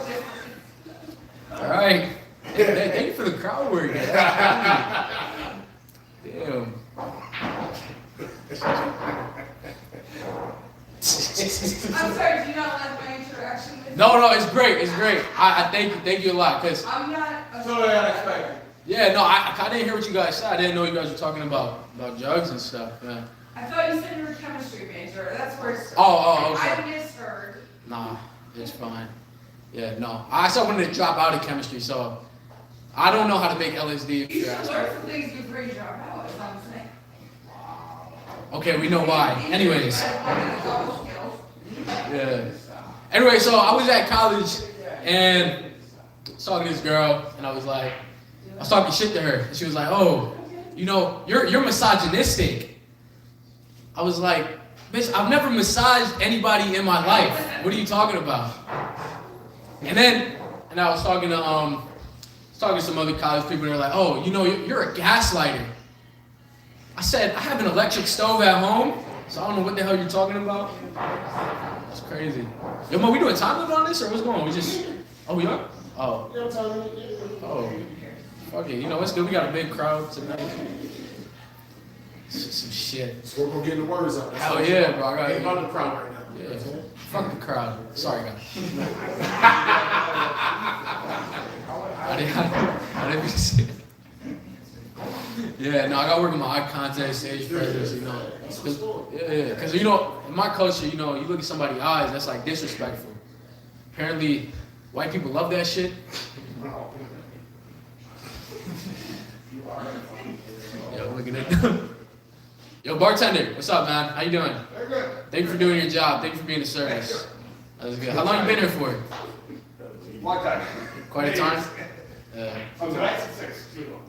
[SPEAKER 3] All right. Thank you for the crowd work. Damn.
[SPEAKER 2] I'm sorry, do you not like my interaction with you?
[SPEAKER 3] No, it's great. It's great. I thank you a lot. Cause
[SPEAKER 2] I'm not.
[SPEAKER 4] Totally unexpected.
[SPEAKER 3] yeah, no, I didn't hear what you guys said. I didn't know you guys were talking about drugs and stuff. Yeah.
[SPEAKER 2] I thought you said you were a chemistry major. That's where it started.
[SPEAKER 3] Oh, okay.
[SPEAKER 2] I misheard.
[SPEAKER 3] Nah, it's fine. Yeah, no. I still wanted to drop out of chemistry, so I don't know how to make LSD.
[SPEAKER 2] You
[SPEAKER 3] if you're
[SPEAKER 2] should
[SPEAKER 3] asking.
[SPEAKER 2] learn some things before you drop out, is what I'm saying.
[SPEAKER 3] Okay, we know why. Anyways.
[SPEAKER 2] I wanted to go skills.
[SPEAKER 3] Yeah. Anyway, so I was at college and I was talking to this girl, and I was talking shit to her, and she was like, "Oh, you know, you're misogynistic." I was like, "Bitch, I've never massaged anybody in my life. What are you talking about?" And I was talking to some other college people, and they're like, "Oh, you know, you're a gaslighter." I said, "I have an electric stove at home, so I don't know what the hell you're talking about." That's crazy. Yo, Mo, we doing time limit on this, or what's going on? We just, oh, we are? Oh. Oh. Fuck it, you know, it's good. We got a big crowd tonight. It's just some shit.
[SPEAKER 1] So we're gonna get the words out.
[SPEAKER 3] Hell yeah, bro. I got
[SPEAKER 1] Ain't about the crowd right now.
[SPEAKER 3] Yeah. Fuck the crowd. Sorry, guys. I didn't see it. Yeah, no, I gotta work on my eye contact, stage presence, you know. Yeah, because, you know, in my culture, you know, you look at somebody's eyes, that's like disrespectful. Apparently, white people love that shit. Yo, look at it. Yo, bartender, what's up, man? How you doing?
[SPEAKER 1] Very good.
[SPEAKER 3] Thank you for doing your job. Thank you for being of service. That was good. How long you been here for?
[SPEAKER 4] Long time.
[SPEAKER 3] Quite a time?
[SPEAKER 4] From tonight's at 6.
[SPEAKER 3] You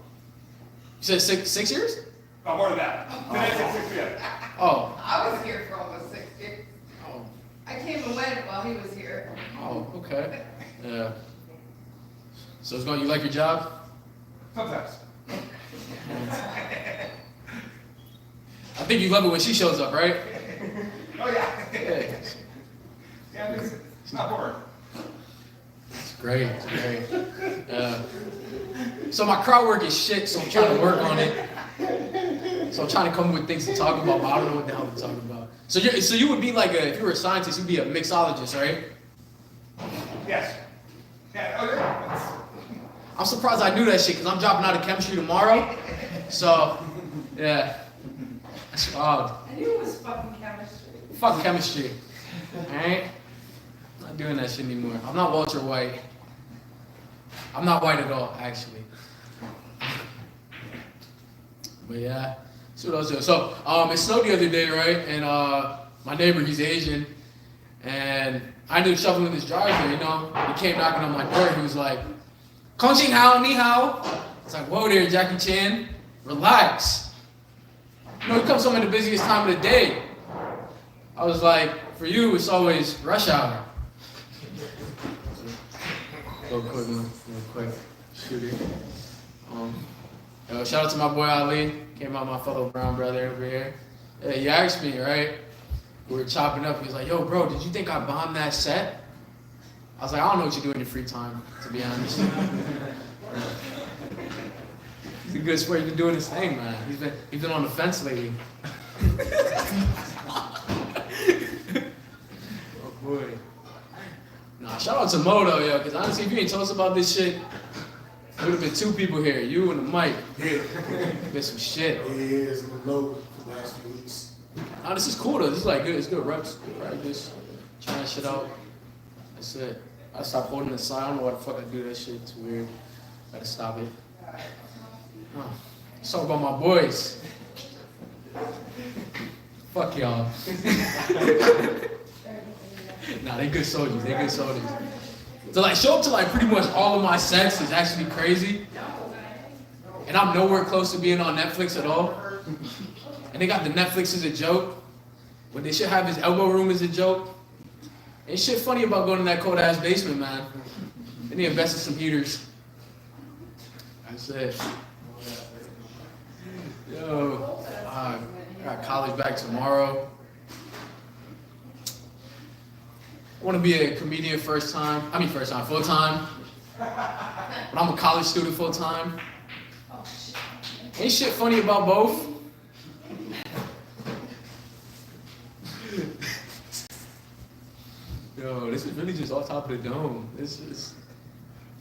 [SPEAKER 3] said six years?
[SPEAKER 4] Oh, more than that. Tonight's at 6 p.m.
[SPEAKER 3] Oh.
[SPEAKER 2] I was here for almost 6 years.
[SPEAKER 3] Oh.
[SPEAKER 2] I came and went while he was here.
[SPEAKER 3] Oh, okay. Yeah. So it's going, you like your job?
[SPEAKER 4] Sometimes.
[SPEAKER 3] I think you love it when she shows up, right?
[SPEAKER 4] Oh, yeah.
[SPEAKER 3] Yeah.
[SPEAKER 4] Yeah, it's not boring.
[SPEAKER 3] It's great. It's great. So my crowd work is shit, so I'm trying to work on it. So I'm trying to come up with things to talk about, but I don't know what the hell to talk about. So you would be like if you were a scientist, you'd be a mixologist, right?
[SPEAKER 4] Yes. Yeah, oh, yeah.
[SPEAKER 3] I'm surprised I knew that shit because I'm dropping out of chemistry tomorrow. So, yeah. That's wild.
[SPEAKER 2] I knew it was fucking chemistry.
[SPEAKER 3] Fuck chemistry. Alright? Not doing that shit anymore. I'm not Walter White. I'm not white at all, actually. But yeah. See what else. So, it snowed the other day, right? And my neighbor, he's Asian. And I ended up shoveling his driveway, you know? He came knocking on my door. He was like, Kong Ching Hao, Ni Hao. It's like, whoa there, Jackie Chan. Relax. You know, he comes home at the busiest time of the day. I was like, for you, it's always rush hour. Real quick. Shooter. Shout out to my boy Ali. Came out my fellow brown brother over here. Yeah, he asked me, right? We were chopping up. He was like, yo, bro, did you think I bombed that set? I was like, I don't know what you do in your free time, to be honest. He's a good sport. He's been doing his thing, man. He's been on the fence lately. Oh boy. Nah, shout out to Moto, yo, because honestly, if you ain't told us about this shit, there would have been 2 people here, you and the mic.
[SPEAKER 1] Yeah.
[SPEAKER 3] Been some shit.
[SPEAKER 1] It is in the low for the last few weeks.
[SPEAKER 3] Nah, this is cool though. This is like good. It's good reps, good practice. Trying shit out. That's it. I stopped holding the sign. I don't know why the fuck I do that shit. It's weird. Gotta stop it. Let's talk about my boys. Fuck y'all. Nah, they good soldiers. They good soldiers. To like show up to like pretty much all of my sets is actually crazy. And I'm nowhere close to being on Netflix at all. And they got the Netflix as a joke. when they should have his elbow room as a joke. Ain't shit funny about going in that cold ass basement, man. They need to invest in some heaters. That's it. Yo, I got college back tomorrow. I want to be a comedian full time. But I'm a college student full time. Ain't shit funny about both. Yo, this is really just off top of the dome.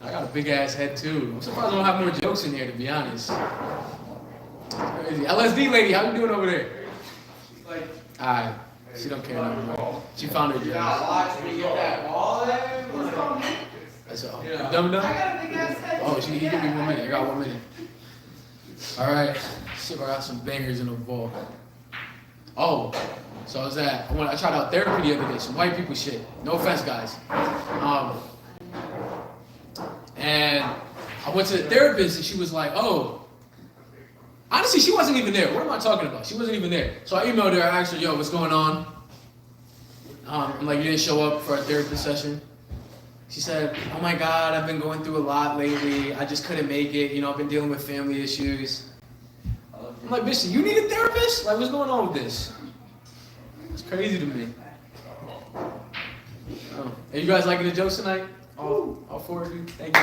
[SPEAKER 3] I got a big ass head too. I'm surprised I don't have more jokes in here, to be honest. Crazy. LSD lady, how you doing over there? Alright, she don't care no more. She found her job.
[SPEAKER 7] Watch me get that ball there.
[SPEAKER 3] That's all. Dumb
[SPEAKER 2] I got a big ass head.
[SPEAKER 3] Oh, he give me 1 minute. I got 1 minute. Alright. See if I got some bangers in the ball. Oh, so I was at, I tried out therapy the other day, some white people shit. No offense, guys. And I went to the therapist and she was like, oh, honestly, she wasn't even there. What am I talking about? She wasn't even there. So I emailed her, I asked her, yo, what's going on? I'm like, you didn't show up for a therapy session? She said, oh my God, I've been going through a lot lately. I just couldn't make it. You know, I've been dealing with family issues. I'm like, bitch, you need a therapist? Like, what's going on with this? It's crazy to me. Oh. Are you guys liking the jokes tonight? All four of you? Thank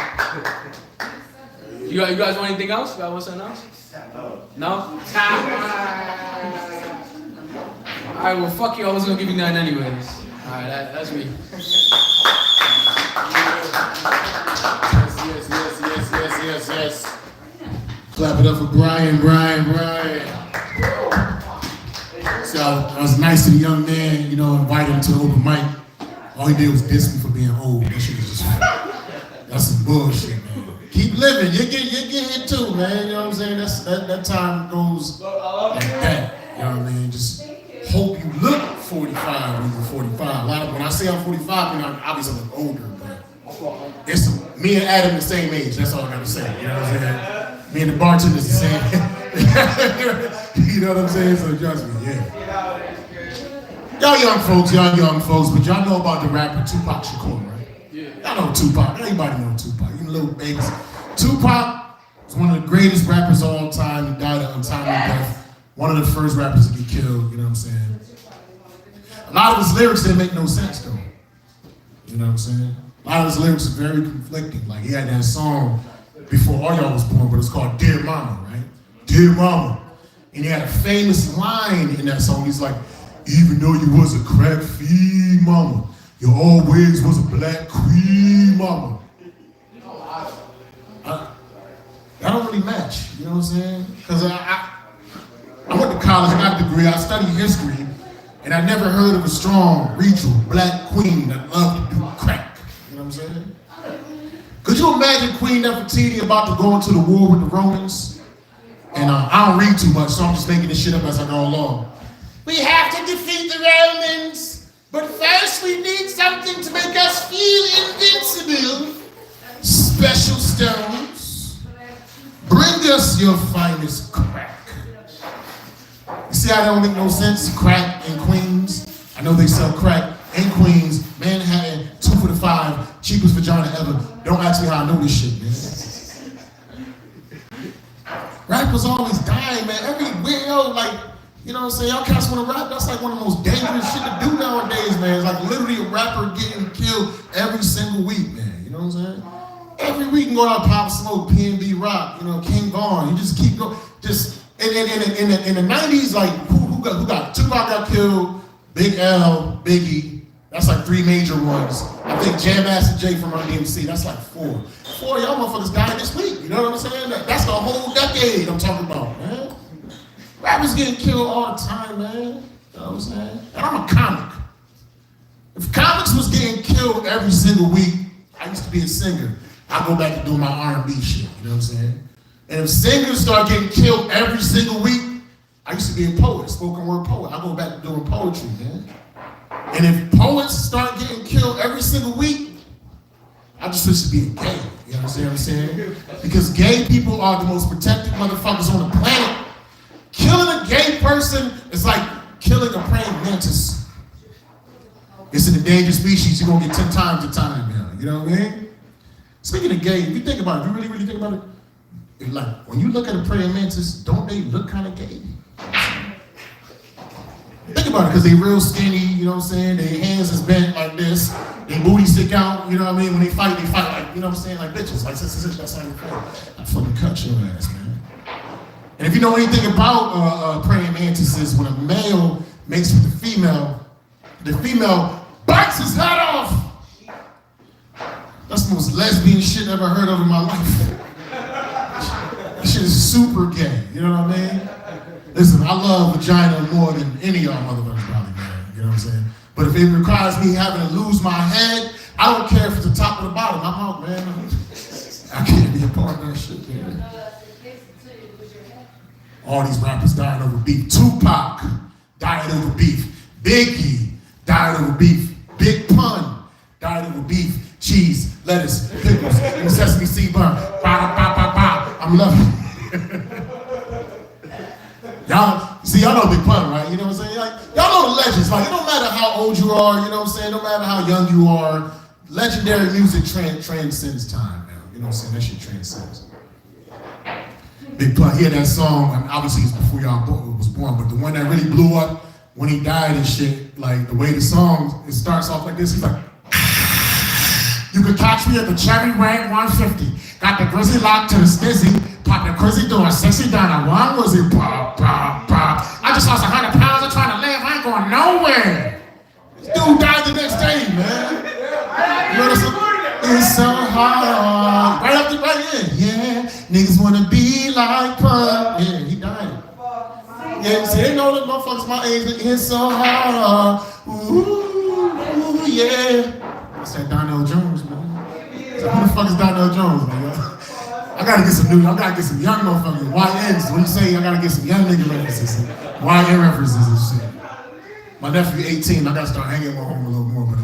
[SPEAKER 3] you. You guys want anything else? You guys want something else? No? Alright, well, fuck you. I was gonna give you 9 anyways. Alright, that's me.
[SPEAKER 1] Yes. Clap it up for Brian. So I was nice to the young man, you know, invite him to the open mic. All he did was diss me for being old. That shit was just, that's some bullshit, man. Keep living, you get hit too, man. You know what I'm saying? That time goes like that. You know what I mean? Just hope you look 45 when you're 45. When I say I'm 45, you know, obviously I'm older, but it's me and Adam the same age. That's all I gotta say. You know what I'm saying? Me and the bartender's the same. You know what I'm saying? So trust me, yeah. Y'all young folks, but y'all know about the rapper Tupac Shakur, right?
[SPEAKER 3] Yeah.
[SPEAKER 1] Y'all know Tupac. Everybody know Tupac. You little babies. Tupac is one of the greatest rappers of all time. He died an untimely death. One of the first rappers to get killed. You know what I'm saying? A lot of his lyrics didn't make no sense though. You know what I'm saying? A lot of his lyrics are very conflicting. Like he had that song before all y'all was born, but it's called Dear Mama, right? Dear Mama. And he had a famous line in that song. He's like, even though you was a crack fiend mama, you always was a black queen mama. That don't really match, you know what I'm saying? Because I went to college, I got a degree, I studied history, and I never heard of a strong, regional black queen that loved to do crack. You know what I'm saying? Could you imagine Queen Nefertiti about to go into the war with the Romans? And I don't read too much, so I'm just making this shit up as I go along. We have to defeat the Romans, but first we need something to make us feel invincible. Special stones. Bring us your finest crack. You see how that don't make no sense? Crack in Queens. I know they sell crack in Queens, Manhattan, 2 for the $5, cheapest vagina ever. Don't ask me how I know this shit, man. Rappers always dying, man. Every weirdo, like, you know what I'm saying? Y'all cats want to rap? That's like one of the most dangerous shit to do nowadays, man. It's like literally a rapper getting killed every single week, man. You know what I'm saying? Every week you can go out Pop Smoke, PNB Rock, you know, King Vaughn. You just keep going. Just in the 90s, like who got Tupac got killed, Big L, Biggie. That's like 3 major ones. I think Jam Master Jay from Run DMC. That's like 4. 4 y'all motherfuckers died this week. You know what I'm saying? That's the whole decade I'm talking about, man. Rappers getting killed all the time, man. You know what I'm saying? And I'm a comic. If comics was getting killed every single week, I used to be a singer. I go back to doing my R&B shit. You know what I'm saying? And if singers start getting killed every single week, I used to be a poet, spoken word poet. I go back to doing poetry, man. And if poets start getting killed every single week, I just switch to being gay. You know what I'm saying? Because gay people are the most protected motherfuckers on the planet. Killing a gay person is like killing a praying mantis. It's an endangered species. You're gonna get 10 times the time now. You know what I mean? Speaking of gay, if you think about it, if you really think about it, it's like when you look at a praying mantis, don't they look kind of gay? Think about it, because they real skinny, you know what I'm saying? Their hands is bent like this, their booty stick out, you know what I mean? When they fight like, you know what I'm saying? Like bitches, like this, that's how you fight. I fucking cut your ass, man. And if you know anything about praying mantises, when a male makes with the female bites his head off. That's the most lesbian shit I've ever heard of in my life. That shit is super gay, you know what I mean? Listen, I love vagina more than any of y'all motherfuckers probably, man. You know what I'm saying? But if it requires me having to lose my head, I don't care if it's the top or the bottom. I'm out, man. I can't be a part of that shit, man. All these rappers dying over beef. Tupac died over beef. Biggie died over beef. Big Pun died over beef. Cheese, lettuce, pickles, and sesame seed bun. I'm loving it. Y'all know Big Pun, right? You know what I'm saying? Like, y'all know the legends. Like, it don't matter how old you are, you know what I'm saying? No matter how young you are, legendary music transcends time, man. You know what I'm saying? That shit transcends. Big Pun, he had that song, and obviously it's before y'all was born, but the one that really blew up when he died and shit, like the way the song, it starts off like this, he's like, you could catch me at the Cherry Rank 150. Got the grizzly lock to the stizzy. Pop the crazy door, sexy down a one was it pop, pop, pop. I just lost 100 pounds, I'm trying to live, I ain't going nowhere. This dude died the next day, man. You know this? It's so hard. Right in, yeah. Niggas wanna be like Pun. Yeah, he died. Yeah, see, they know that motherfuckers my age, but it's so hard. Ooh, yeah. That's that Donnell Jones, man. So who the fuck is Donnell Jones, man? I gotta get some young motherfuckers, YNs. When you say I gotta get some young nigga references, YN references and shit. My nephew 18, I gotta start hanging with him a little more, but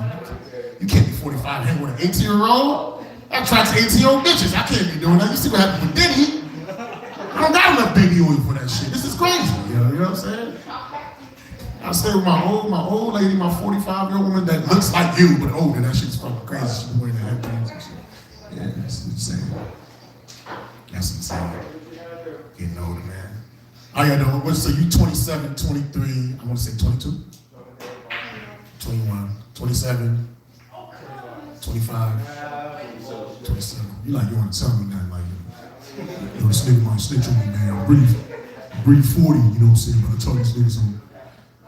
[SPEAKER 1] you can't be 45 hanging with an 18-year-old. That attracts 18-year-old bitches. I can't be doing that. You see what happened with Diddy? I don't got enough baby oil for that shit. This is crazy, you know what I'm saying? I stay with my old lady, my 45-year-old woman that looks like you, but older. That shit's fucking crazy. She's wearing the headbands and shit. Yeah, that's insane. That's insane. Getting older, man. Oh yeah, no, so you 27, 23, I want to say 22? 21, 27, 25, 27. You like, you want to tell me nothing like, yo, this nigga might snitch on me, man. I'm really 40, you know what I'm saying? But I told this nigga something.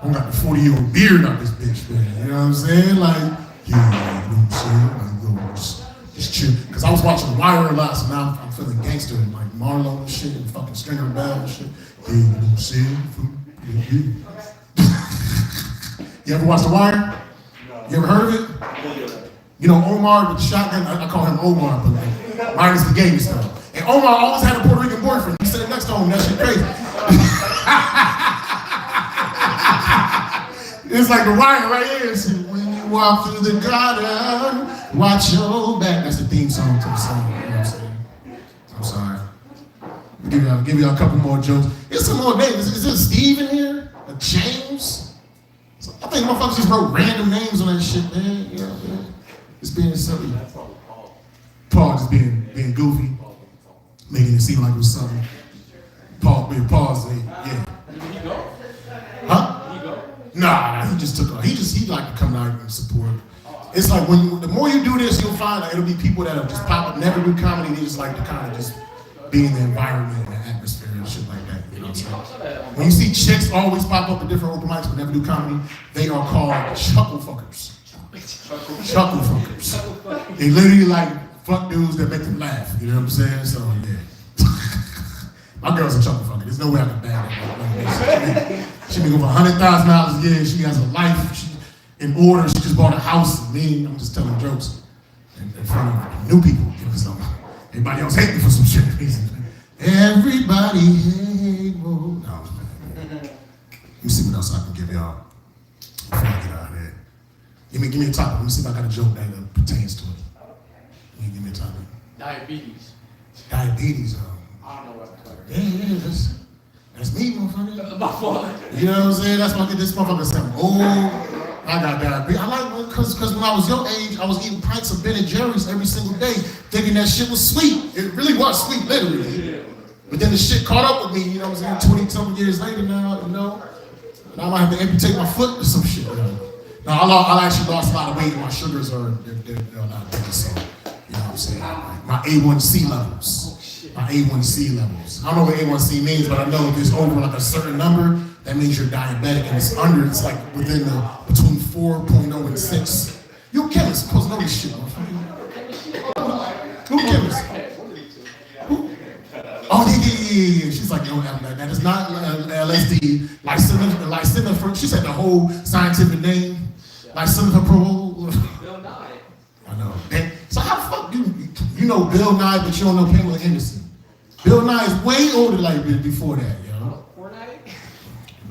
[SPEAKER 1] I got the 40-year-old beard out this bitch, man. You know what I'm saying? Like, yeah, you know what I'm saying? Like, yo, just chill. Because I was watching The Wire a lot, so now I'm feeling gangster and like Marlo and shit and fucking Stringer Bell and shit. Yeah, you know what I'm saying? Yeah. You ever watch The Wire? You ever heard of it? You know Omar with the shotgun? I call him Omar, but like, minus the gay stuff. And Omar always had a Puerto Rican boyfriend. You sit next to him, that shit crazy. It's like The Wire right here. So when you walk through the garden, watch your back. That's the theme song to the song. You know what I'm saying? I'm sorry. I'll give y'all a couple more jokes. Here's some more names. Is there Steve in here? A James? So I think motherfuckers just wrote random names on that shit, man. You know what I mean? It's being silly. Paul just being goofy, making it seem like it was something. Paul's yeah. Huh? Nah, he just took off. He like to come out and support. It's like the more you do this, you'll find that it'll be people that have just pop up, never do comedy, they just like to kind of just be in the environment and the atmosphere and shit like that. You know what I'm saying? When you see chicks always pop up at different open mics but never do comedy, they are called chuckle fuckers. Chuckle fuckers. They literally like fuck dudes that make them laugh. You know what I'm saying? So yeah. My girl's a chuckle fucker. There's no way I can ban her. She make over $100,000 a year. She has a life. She in order. She just bought a house. And me, I'm just telling jokes in front of new people. You know, so everybody else hate me for some shit. Everybody hate me. No, let me see what else I can give y'all before I get out of here. Give me a topic. Let me see if I got a joke that pertains to it. Give me a topic.
[SPEAKER 3] Diabetes.
[SPEAKER 1] Diabetes.
[SPEAKER 3] I don't know what to cover.
[SPEAKER 1] Yeah, That's me, motherfucker.
[SPEAKER 3] My fault.
[SPEAKER 1] You know what I'm saying? That's why I get this motherfucker saying, oh, I got diabetes. I like because when I was your age, I was eating pints of Ben and Jerry's every single day, thinking that shit was sweet. It really was sweet, literally. But then the shit caught up with me, you know what I'm saying? 20-something years later now, you know. Now I might have to amputate my foot or some shit. You know? Now I actually lost a lot of weight and my sugars are they're not big, so you know what I'm saying? My A1C levels. My A1C levels. I don't know what A1C means, but I know if it's over like a certain number, that means you're diabetic, and it's under, it's like within between 4.0 and 6. You're a chemist, supposed to know this shit, motherfucker. Who chemist? Who? Oh, yeah. She's like, yo, that is not LSD. Lisinopril, she said the whole scientific name. Lisinopril.
[SPEAKER 3] Bill Nye.
[SPEAKER 1] I know. So how the fuck you know Bill Nye, but you don't know Pamela Anderson? Bill Nye is way older like before that, yo.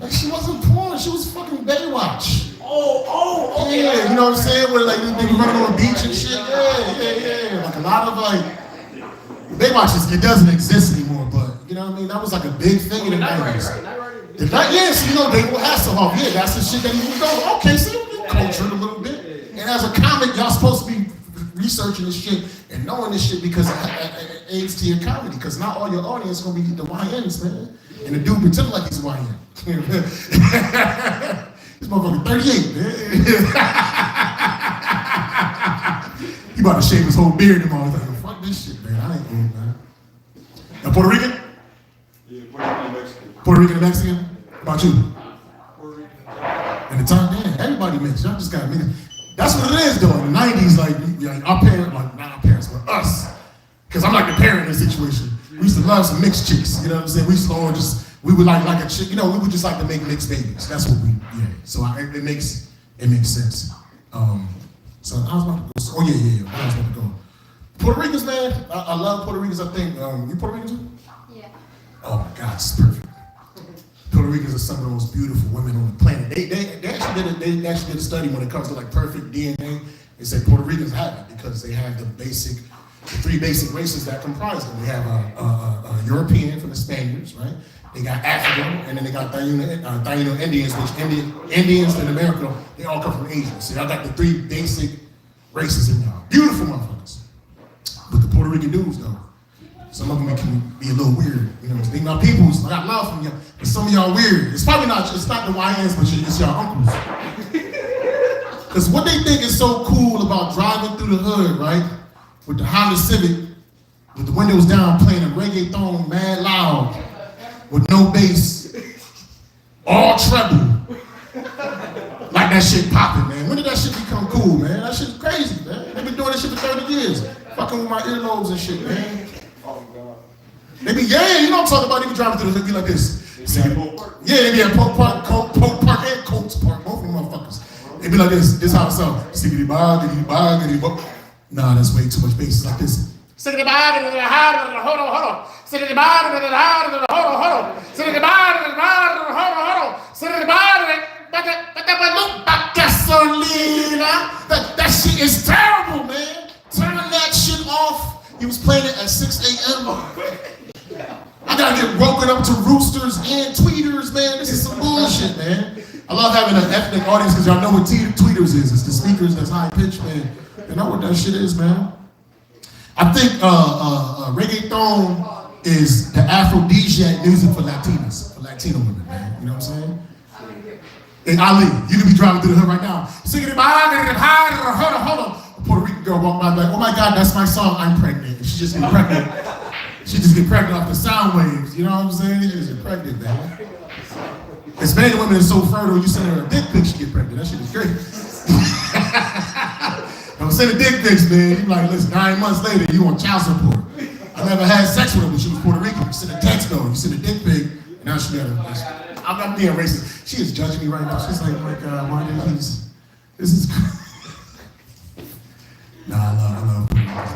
[SPEAKER 1] Like she wasn't porn, she was fucking Baywatch.
[SPEAKER 3] Okay.
[SPEAKER 1] Yeah, you know what I'm saying? Where like they be running on the beach and shit. Yeah. Like a lot of like Baywatch it doesn't exist anymore, but you know what I mean? That was like a big thing in the 90s. The night, yeah, so you know David Hasselhoff, yeah, that's the shit that he was going. Okay, so you cultured a little bit. And as a comic, y'all supposed to be researching this shit and knowing this shit because it aids to your comedy. Because not all your audience is gonna be the YNs, man. And the dude pretending like he's a YN. This motherfucker 38, man. He about to shave his whole beard tomorrow. He's like, fuck this shit, man. I ain't cool, man. Now, Puerto Rican?
[SPEAKER 4] Yeah, Puerto Rican and Mexican.
[SPEAKER 1] Puerto Rican and Mexican? How about you?
[SPEAKER 4] Puerto Rican.
[SPEAKER 1] And the time, damn, everybody mixed. Y'all just got mixed. That's what it is, though. In the 90s, like our parents, like not our parents, but us. Because I'm like the parent in this situation. We used to love some mixed chicks, you know what I'm saying? We used to all we would like a chick, you know, we would just like to make mixed babies. That's what yeah. So it makes sense. So I was about to go, I was about to go. Puerto Ricans, man, I love Puerto Ricans, I think. You Puerto Rican too?
[SPEAKER 8] Yeah.
[SPEAKER 1] Oh my God, it's perfect. Puerto Ricans are some of the most beautiful women on the planet. They actually did a study when it comes to like perfect DNA. They said Puerto Ricans have it because they have the three basic races that comprise them. They have a European from the Spaniards, right? They got African, and then they got Taino Indians, which Indians in America, they all come from Asia. So y'all got the three basic races in y'all. Beautiful motherfuckers. But the Puerto Rican dudes, though, some of them can be a little weird. You know, they my peoples. I got love from y'all, but some of y'all weird. It's probably not. It's not the YNs, but it's y'all uncles. Because what they think is so cool about driving through the hood, right, with the Honda Civic, with the windows down, playing a reggaeton mad loud, with no bass, all treble, like that shit popping, man. When did that shit become cool, man? That shit's crazy, man. They've been doing this shit for 30 years, fucking with my earlobes and shit, man. They be, yeah, you know what I'm talking about? They be driving through the hood, be like this. Yeah, they be at Polk Park and Colts Park, both of them motherfuckers. They be like this. This how it sounds. Siggity boggity boggity bog. Nah, that's way too much bass. It's like this. Siggity boggity hold on. Siggity boggity hold on. Siggity boggity hold on. Siggity boggity gasolina. That shit is terrible, man. Turn that shit off. He was playing it at 6 a.m. I gotta get woken up to roosters and tweeters, man. This is some bullshit, man. I love having an ethnic audience because y'all know what tweeters is. It's the speakers that's high pitched, man. You know what that shit is, man. I think reggaeton is the aphrodisiac music for Latinas, for Latino women, man. You know what I'm saying? And Ali, you can be driving through the hood right now. Hold on. A Puerto Rican girl walked by like, oh my God, that's my song, I'm pregnant. And she just get pregnant. She just get pregnant off the sound waves. You know what I'm saying? She just get pregnant, man. Hispanic women are so fertile, you send her a dick pic, she get pregnant. That shit is great. Don't send a dick pics, man. You like, listen, 9 months later, you on child support. I never had sex with her when she was Puerto Rican. You send a text though, you send a dick pic, and now she got a, I'm not being racist. She is judging me right now. She's like, oh my God, why did he just, this is Nah, I love Puerto Ricans.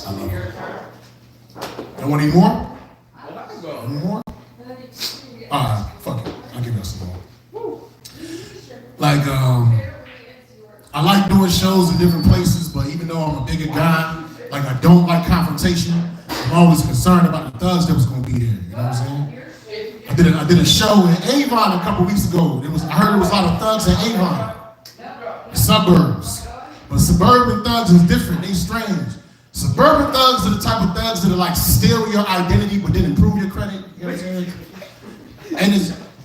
[SPEAKER 1] I love her. You want any more? Any more? Alright, fuck it. I'll give you some more. Like, I like doing shows in different places, but even though I'm a bigger guy, like I don't like confrontation, I'm always concerned about the thugs that was gonna be there. You know what I'm saying? I did a show in Avon a couple weeks ago. I heard there was a lot of thugs in Avon, suburbs. But suburban thugs is different. They strange. Suburban thugs are the type of thugs that are like steal your identity but then improve your credit. You know what I'm saying? And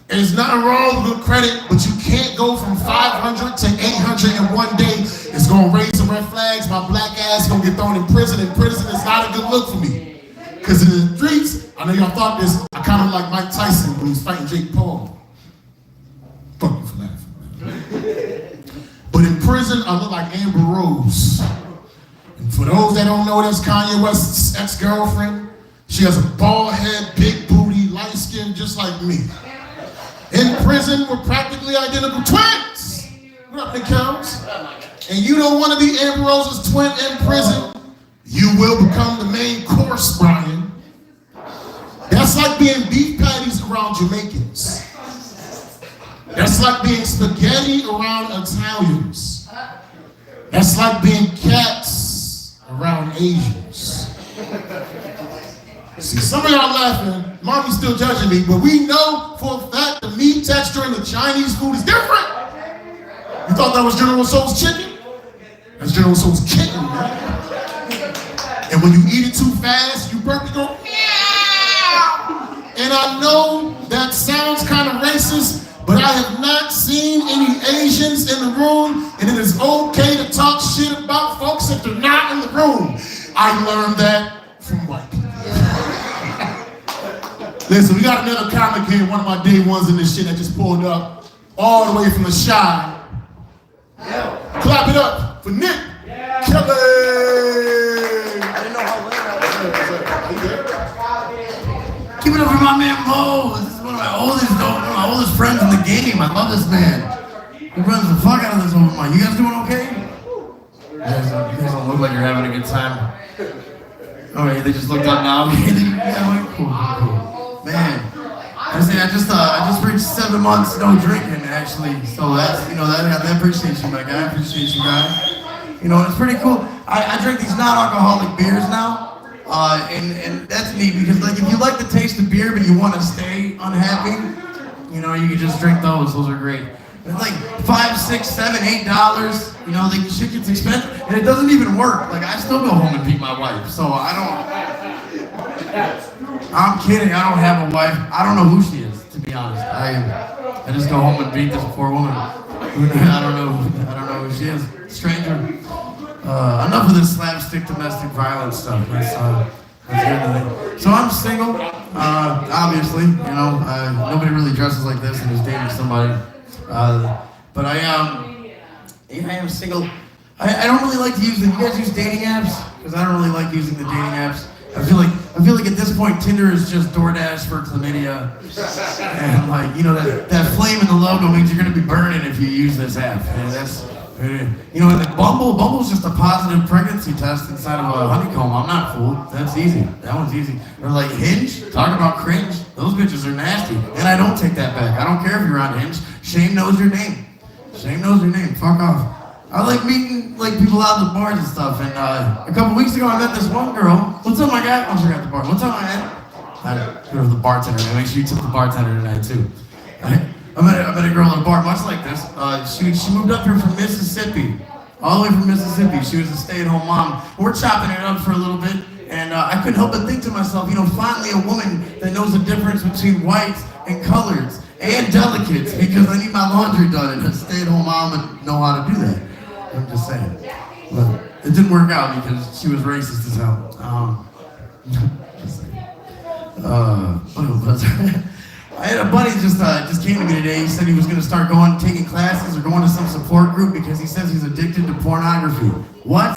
[SPEAKER 1] there's nothing wrong with good credit, but you can't go from 500 to 800 in one day. It's gonna raise some red flags. My black ass gonna get thrown in prison, and prison is not a good look for me. Because in the streets, I know y'all thought this, I kind of like Mike Tyson when he was fighting Jake Paul. Fuck you for laughing. But in prison, I look like Amber Rose. And for those that don't know, that's Kanye West's ex-girlfriend. She has a bald head, big booty, light skin, just like me. In prison, we're practically identical twins. What up, Nick Counts? And you don't want to be Amber Rose's twin in prison. You will become the main course, Brian. That's like being beef patties around Jamaicans. That's like being spaghetti around Italians. That's like being cats around Asians. See, some of y'all laughing, mommy's still judging me, but we know for a fact the meat texture in the Chinese food is different. You thought that was General Tso's chicken? That's General Tso's kitten, man. And when you eat it too fast, you burp, you go, meow. And I know that sounds kind of racist, but I have not seen any Asians in the room, and it is okay to talk shit about folks if they're not in the room. I learned that from white people. Listen, we got another comic here, one of my day ones in this shit that just pulled up all the way from the Shy. Clap it up for Nick Kelly.
[SPEAKER 8] I didn't know how late I was. Keep it up for my man Mo. This is one of my oldest friends in the game. I love this man. He runs the fuck out of this open mic. You guys doing okay? You guys don't look like you're having a good time. Oh, yeah, they just looked up now. Yeah, cool. Man, I just reached 7 months no drinking actually. So that's I appreciate you, my guy. I appreciate you guys. You know, it's pretty cool. I drink these non-alcoholic beers now, and that's neat because like if you like the taste of beer but you want to stay unhappy, you know, you can just drink those. Those are great. It's like $5, $6, $7, $8. You know, the shit gets expensive, and it doesn't even work. Like I still go home and beat my wife, so I'm kidding. I don't have a wife. I don't know who she is, to be honest. I just go home and beat this poor woman. I don't know who she is. Stranger. Enough of this slapstick domestic violence stuff. Let's get into it. So I'm single. Obviously, you know, nobody really dresses like this and is dating somebody. But I am single. I don't really like to use you guys use dating apps? Because I don't really like using the dating apps. I feel like at this point Tinder is just DoorDash for chlamydia. And like, you know, that flame in the logo means you're gonna be burning if you use this app. And that's you know, and Bumble's just a positive pregnancy test inside of a honeycomb. I'm not fooled. That's easy. That one's easy. Or like Hinge, talk about cringe. Those bitches are nasty. And I don't take that back. I don't care if you're on Hinge. Shame knows your name. Shame knows your name. Fuck off. I like meeting like people out at the bars and stuff. And a couple weeks ago, I met this one girl. What's up, my guy? Oh, she got the bar. What's up, my man? I go to the bartender. Make sure you tip the bartender tonight too. I met a girl at a bar much like this. She moved up here from Mississippi, all the way from Mississippi. She was a stay-at-home mom. We're chopping it up for a little bit, and I couldn't help but think to myself, you know, finally a woman that knows the difference between whites and coloreds and delicates, because I need my laundry done, and a stay-at-home mom would know how to do that. I'm just saying. But it didn't work out because she was racist as hell. Just saying. What was it? I had a buddy just came to me today. He said he was going to start taking classes or going to some support group because he says he's addicted to pornography. What?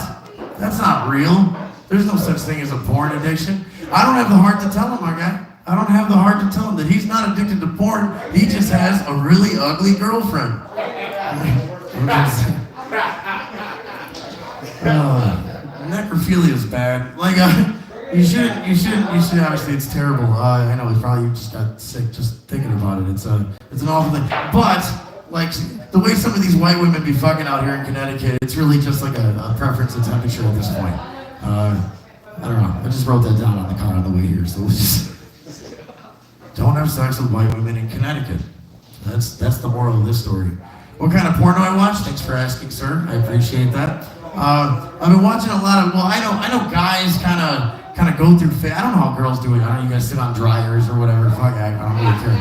[SPEAKER 8] That's not real. There's no such thing as a porn addiction. I don't have the heart to tell him, my guy. I don't have the heart to tell him that he's not addicted to porn. He just has a really ugly girlfriend. Necrophilia is bad. Like, you should, obviously it's terrible. I know, you just got sick just thinking about it. It's an awful thing. But, like, the way some of these white women be fucking out here in Connecticut, it's really just like a preference of temperature at this point. I don't know. I just wrote that down on the car on the way here, so we'll just... Don't have sex with white women in Connecticut. That's the moral of this story. What kind of porn do I watch? Thanks for asking, sir. I appreciate that. I've been watching a lot of. Well, I know guys kind of go through. I don't know how girls do it. I don't know. You guys sit on dryers or whatever. Fuck, I don't really care.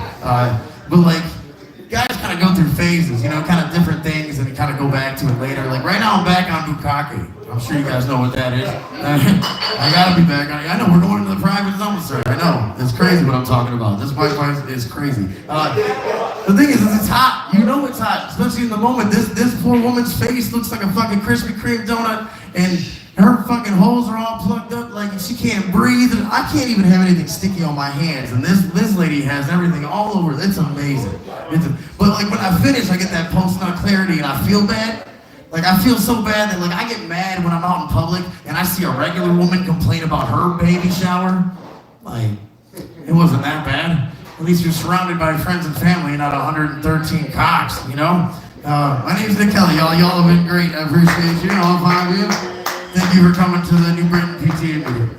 [SPEAKER 8] But like, guys kind of go through phases, you know, kind of different things, and kind of go back to it later. Like right now, I'm back on bukkake. I'm sure you guys know what that is. I gotta be back on it. I know we're going into the private zone, sir. I know it's crazy what I'm talking about. This Wi-Fi is crazy. The thing is it's hot. You know it's hot, especially in the moment. This poor woman's face looks like a fucking Krispy Kreme donut, and her fucking holes are all plugged up, like she can't breathe. And I can't even have anything sticky on my hands, and this lady has everything all over. It's amazing. But like when I finish, I get that post-nut clarity, and I feel bad. Like I feel so bad that like I get mad when I'm out in public and I see a regular woman complain about her baby shower. Like it wasn't that bad. At least you're surrounded by friends and family, not 113 cocks, you know? My name's Nick Kelly, y'all have been great. I appreciate you, all 5 of you. Thank you for coming to the New Britain PTA meeting.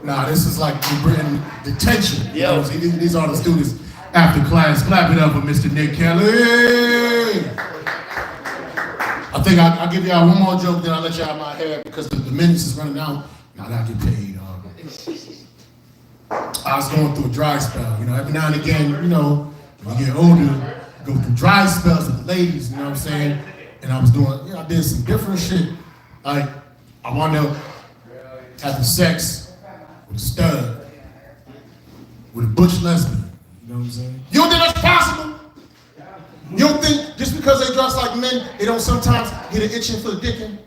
[SPEAKER 1] Nah, this is like New Britain detention. You know, these are the students after class. Clap it up for Mr. Nick Kelly. I think I'll give y'all one more joke, then I'll let y'all have my hair because the minutes is running out. Now I gotta get paid. I was going through a dry spell. You know, every now and again, you know, when you get older, you go through dry spells with the ladies, you know what I'm saying? And I was doing, you know, I did some different shit. Like, I wound up having sex with a stud, with a butch lesbian. You know what I'm saying? You don't think that's possible? You don't think just because they dress like men, they don't sometimes get an itching for the dicking?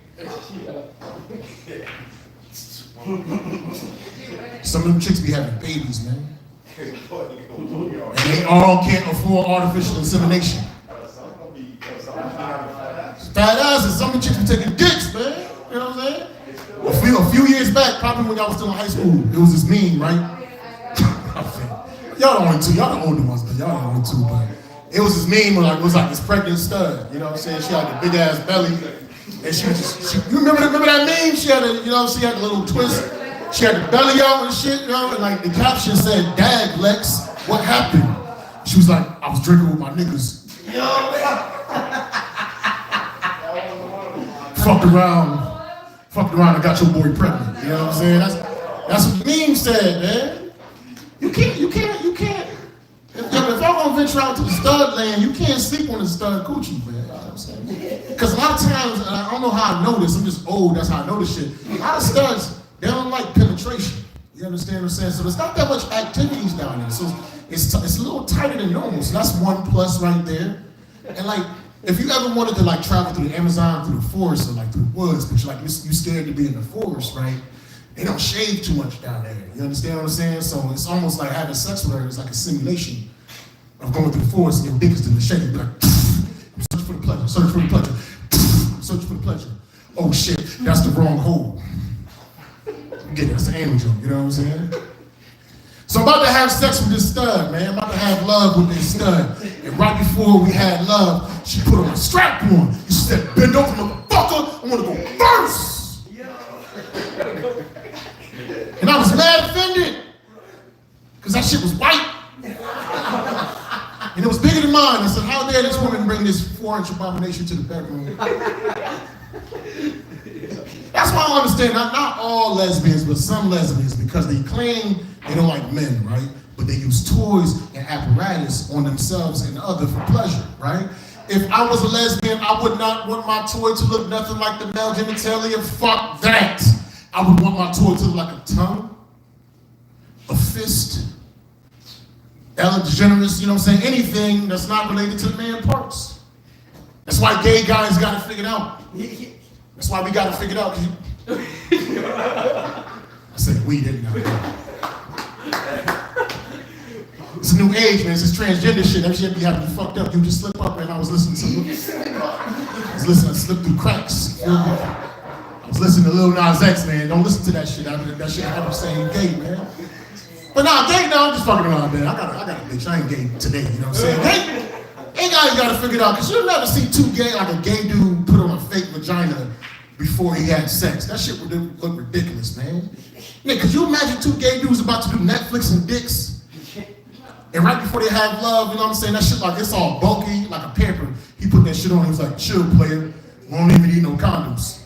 [SPEAKER 1] Some of them chicks be having babies, man. And they all can't afford artificial insemination. Fat asses, some of the chicks be taking dicks, man. You know what I'm saying? A few years back, probably when y'all was still in high school, it was this meme, right? Y'all the only two, y'all the older ones, but y'all the only two, but it was this meme where like, it was like this pregnant stud, you know what I'm saying? She had the big ass belly, and she was just, you remember that meme? She had a, you know, she had a little twist. She had the belly out and shit, you know, and like the caption said, "Dad, Lex, what happened?" She was like, "I was drinking with my niggas." Fucked around and got your boy pregnant. You know what I'm saying? That's what the meme said, man. You can't. If I'm gonna venture out to the stud land, you can't sleep on the stud coochie, man. You know what I'm saying? Because a lot of times, and I don't know how I know this, I'm just old, that's how I know this shit. A lot of studs, they don't like penetration. You understand what I'm saying? So there's not that much activities down there. So it's a little tighter than normal. So that's one plus right there. And like, if you ever wanted to like travel through the Amazon, through the forest, or like through the woods, but you're scared to be in the forest, right? They don't shave too much down there. You understand what I'm saying? So it's almost like having sex with her is like a simulation of going through the forest and your dick is in the shade. You're like, search for the pleasure, search for the pleasure, search for the pleasure. Oh shit, that's the wrong hole. Get it, that's an angel, you know what I'm saying? So I'm about to have sex with this stud, man. I'm about to have love with this stud. And right before we had love, she put on a strap on. And she said, "Bend over, motherfucker, I wanna go first." And I was mad offended, because that shit was white. And it was bigger than mine. I said, "How dare this woman bring this 4-inch abomination to the bedroom?" That's why I understand, not all lesbians, but some lesbians, because they claim they don't like men, right? But they use toys and apparatus on themselves and other for pleasure, right? If I was a lesbian, I would not want my toy to look nothing like the male genitalia. Fuck that. I would want my toy to look like a tongue, a fist, Ellen DeGeneres, you know what I'm saying? Anything that's not related to the man parts. That's why gay guys got it figured out. That's why we got it figured out. I said we didn't know. It's a new age, man. It's this transgender shit. That shit be having you fucked up. You just slip up, and I was listening to I slipped through cracks. I was listening to Lil Nas X, man. Don't listen to that shit. That shit I was saying gay, man. But nah, gay, no, I'm just fucking around, man. I got a bitch. I ain't gay today, you know what I'm saying? Gay guys gotta figure it out, because you'll never see two gay, like a gay dude put on a fake vagina before he had sex. That shit would look ridiculous, man. Man, could you imagine two gay dudes about to do Netflix and dicks? And right before they have love, you know what I'm saying? That shit like, it's all bulky, like a pamper. He put that shit on, he was like, chill, player. Won't even need no condoms.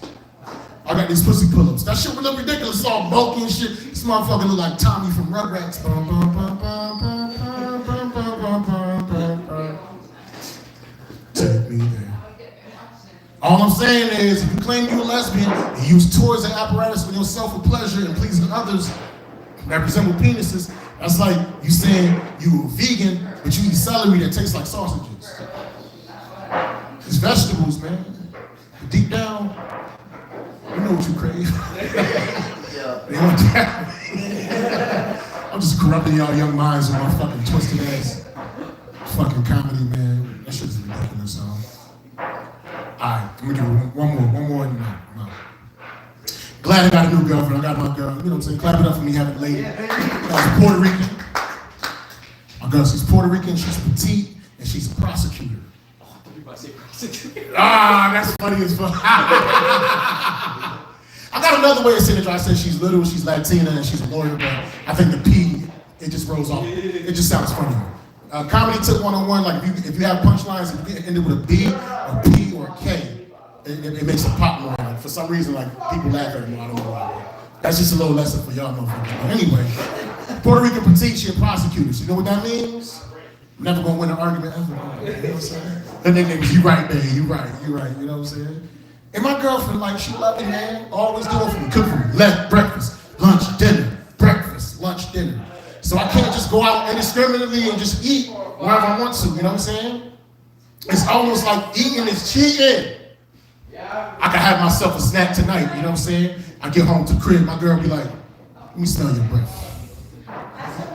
[SPEAKER 1] I got these pussy pull-ups. That shit would look ridiculous. It's all bulky and shit. This motherfucker look like Tommy from Rugrats. Bum, bum, bum, bum, bum, bum, bum, bum, bum, bum, bum. Take me there. All I'm saying is, if you claim you're a lesbian and use toys and apparatus for yourself for pleasure and pleasing others that resemble penises, that's like you saying you a vegan, but you eat celery that tastes like sausages. It's vegetables, man. But deep down, you know what you crave. You know what I'm just corrupting y'all young minds with my fucking twisted ass fucking comedy, man. That shit's ridiculous, huh? Alright, I'm gonna give you one more. No. Glad I got a new girlfriend. I got my girl. You know what I'm saying? Clap it up for me having a lady. She's Puerto Rican. My girl, she's Puerto Rican. She's petite, and she's a prosecutor. Ah, that's funny as fuck. I got another way of saying it. I said she's little, she's Latina, and she's a lawyer, but I think the P, it just rolls off. It just sounds funny. Comedy tip 101, like if you have punchlines, if you end it with a B, a P, or a K, it makes it pop more. Like, for some reason, like people laugh at it more. I don't know why. That's just a little lesson for y'all motherfuckers. But anyway, Puerto Rican petite, she a prosecutor. So you know what that means? Never gonna win an argument ever. You know what I'm saying? And then niggas, you right, baby, you right. You know what I'm saying? And my girlfriend, like, she love me, man. Always doing for me, cook for me. Breakfast, lunch, dinner. Breakfast, lunch, dinner. So I can't just go out indiscriminately and just eat wherever I want to, you know what I'm saying? It's almost like eating is cheating. I can have myself a snack tonight, you know what I'm saying? I get home to the crib, my girl be like, let me smell your breath.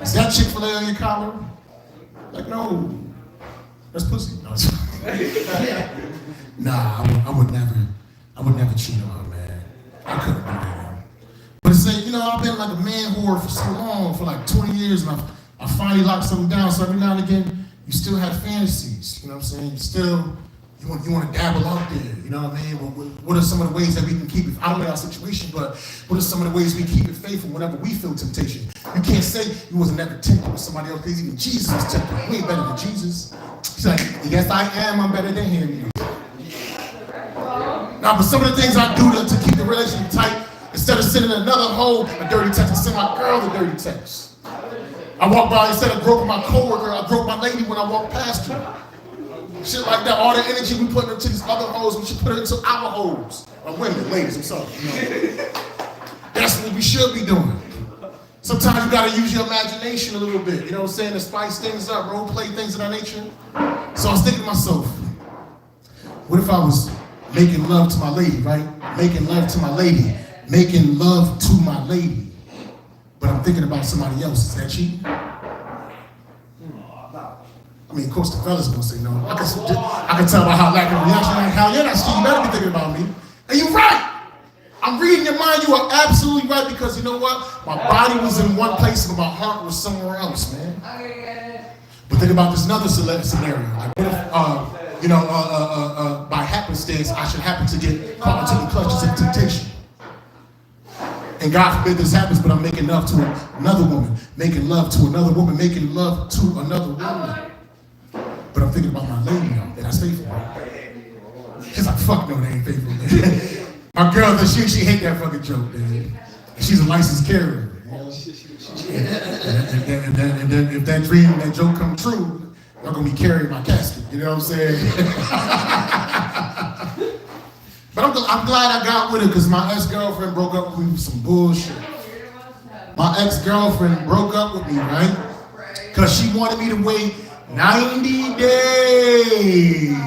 [SPEAKER 1] Is that Chick-fil-A on your collar? Like, no, that's pussy. No, nah, I would never cheat on her, man. I couldn't do that. But it's like, you know, I've been like a man whore for so long, for like 20 years, and I finally locked something down. So every now and again, you still have fantasies. You know what I'm saying? You want to dabble out there. You know what I mean? What are some of the ways that we can keep it? I don't know our situation, but what are some of the ways we keep it faithful whenever we feel temptation? You can't say you wasn't ever tempted with somebody else, because even Jesus was tempted. We ain't better than Jesus. He's like, yes, I am. I'm better than him. Now, but some of the things I do to keep the relationship tight, instead of sending another hoe a dirty text, I send my girl a dirty text. I walk by, instead of groping my coworker, I grope my lady when I walk past her. Shit like that. All the energy we put into these other hoes, we should put it into our hoes. Or women, ladies, I'm sorry. You know. That's what we should be doing. Sometimes you gotta use your imagination a little bit, you know what I'm saying, to spice things up, role play things of that nature. So I was thinking to myself, what if I was making love to my lady, right? Making love to my lady. Making love to my lady. But I'm thinking about somebody else. Is that cheating? I mean, of course, the fellas gonna say no. I can tell by how lacking reaction, like, hell yeah, that's cheating. You better be thinking about me. And you're right. I'm reading your mind. You are absolutely right, because you know what? My body was in one place, but my heart was somewhere else, man. But think about this another scenario. Like, what if, by happenstance, I should happen to get caught into the clutches of temptation. And God forbid this happens, but I'm making love to another woman, making love to another woman, making love to another woman. But I'm thinking about my lady now, that I stay for her. She's like, fuck no, they ain't faithful, man. My girl, she hate that fucking joke, man. She's a licensed carrier. You know? And then if that dream, that joke come true, I'm gonna be carrying my casket. You know what I'm saying? But I'm glad I got with it, because my ex-girlfriend broke up with me with some bullshit. My ex-girlfriend broke up with me, right? Because she wanted me to wait 90 days.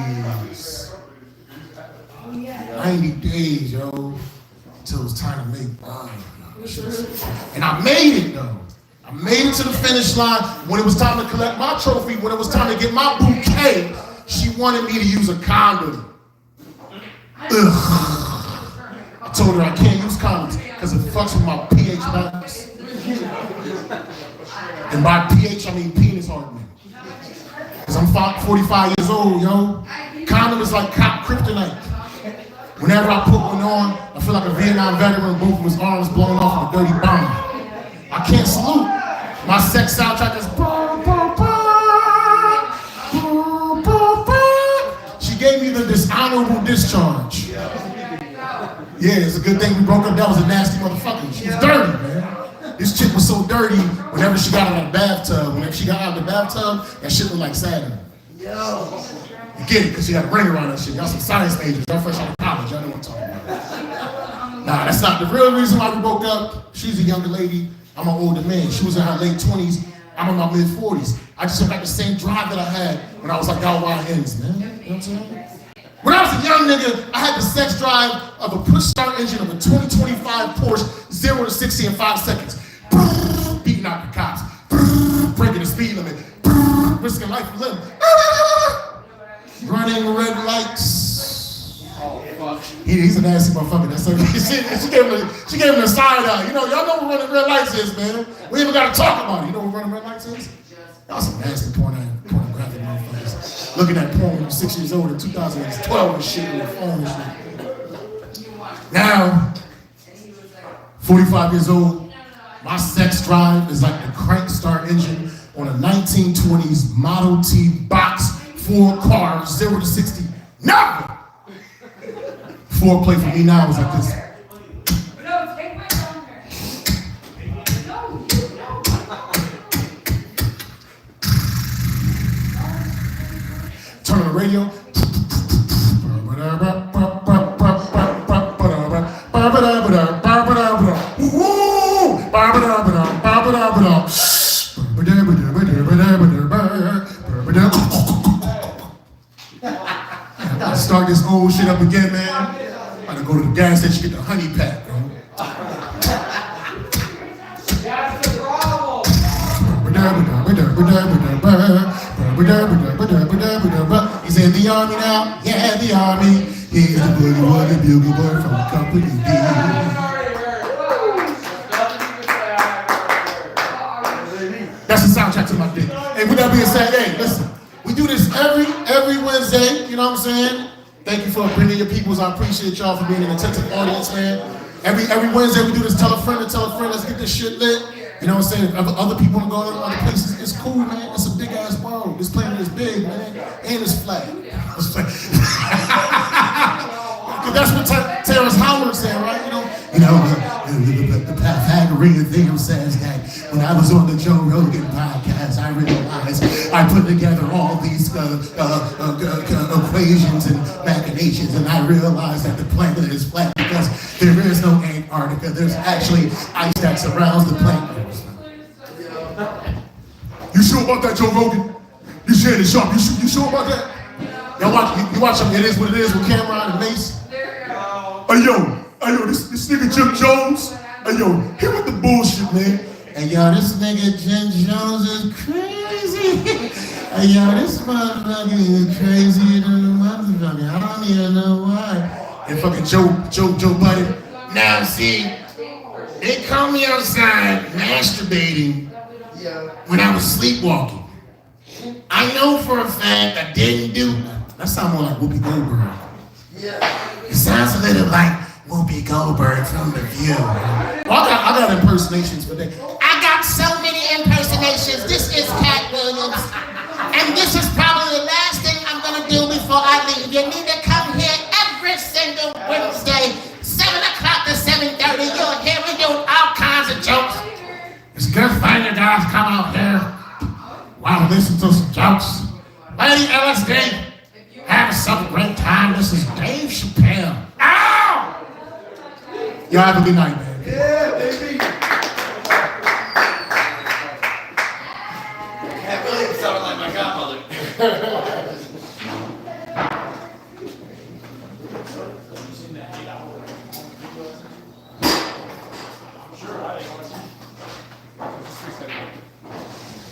[SPEAKER 1] 90 days, yo. Until it was time to make love. And I made it, though. I made it to the finish line. When it was time to collect my trophy, when it was time to get my bouquet, she wanted me to use a condom. Ugh. I told her I can't use condoms because it fucks with my pH balance. And by pH, I mean penis hardening. Because I'm 45 years old, yo. Condom is like cop kryptonite. Whenever I put one on, I feel like a Vietnam veteran, both of his arms blown off with a dirty bomb. I can't salute. My sex soundtrack is boom, boom, boom, boom, boom. She gave me the dishonorable discharge. Yeah, it's a good thing we broke up. That was a nasty motherfucker. She was dirty, man. This chick was so dirty, whenever she got out of the bathtub, that shit looked like Saturn. Yo. You get it, because she got a ring around that shit. Y'all some science majors. Y'all fresh out of college. Y'all know what I'm talking about. Nah, that's not the real reason why we broke up. She's a younger lady. I'm an older man. She was in her late 20s. I'm in my mid 40s. I just got the same drive that I had when I was like y'all YNs, man. You know what I'm saying? When I was a young nigga, I had the sex drive of a push-start engine of a 2025 Porsche, 0 to 60 in 5 seconds. Beating out the cops, breaking the speed limit, risking life and limb. Running red lights.
[SPEAKER 3] Oh, fuck.
[SPEAKER 1] He's a nasty motherfucker. That's like, she gave him the side eye. You know, y'all know what running red lights is, man. We even gotta talk about it. You know what running red lights is? Y'all some nasty pornographic motherfuckers. Looking at porn when you're 6 years old in 2012 and shit on your phone and shit. Now, 45 years old, my sex drive is like the crank start engine on a 1920s Model T box, 4 cars, 0 to 60. Never! Foreplay for me now is like this.
[SPEAKER 2] No, take my phone here. No.
[SPEAKER 1] Turn on the radio. I start this old shit up again, man. I gotta go to the gas station, get the honey pack, man.
[SPEAKER 7] That's the problem.
[SPEAKER 1] He's in the army now, yeah, the army. He's the boogie bugle boy from Company D. That's the soundtrack to my dick. Hey, with that being said, hey, listen, we do this every Wednesday, you know what I'm saying? Thank you for bringing your peoples. I appreciate y'all for being an attentive audience, man. Every Wednesday we do this, tell a friend, let's get this shit lit. You know what I'm saying? Other people want to go to other places. It's cool, man. It's a big ass world. This planet is big, man. And it's flat. That's what Terrence Howard said, right? You know, the Pythagorean theorem says that when I was on the Joe Rogan podcast, I realized I put together all these equations and machinations, and I realized that the planet is flat because there is no Antarctica. There's actually ice that surrounds the planet. You sure about that, Joe Rogan? You shared it sharp. You sure about that? Y'all watch. You watch them. It Is What It Is with Cameron and Mace. Hey yo, this nigga Jim Jones. Hey yo, he with the bullshit, man. Hey yo, this nigga Jim Jones is crazy. Hey yo, this motherfucker is crazy than the motherfucker. I don't even know why. And fucking Joe Budden. Now see, they caught me outside masturbating when I was sleepwalking. I know for a fact I didn't do nothing. That sounds more like Whoopi Goldberg. It sounds a little like Whoopi Goldberg from The View. Well, I got impersonations for that. I got so many impersonations. This is Cat Williams. And this is probably the last thing I'm going to do before I leave. You need to come here every single Wednesday, 7 o'clock to 7:30. You'll hear me doing all kinds of jokes. It's good for you guys come out here. Wow, listen to some jokes. Lady LSD, have some great time. This is Dave Chappelle. Ow! Y'all have a good night, man.
[SPEAKER 7] Yeah, baby.
[SPEAKER 5] Cat Williams sounded like my godmother.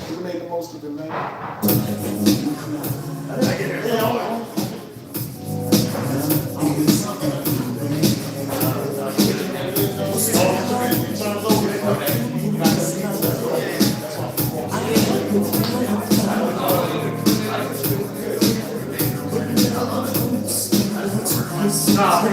[SPEAKER 1] We made the most of it, man.
[SPEAKER 4] Nah,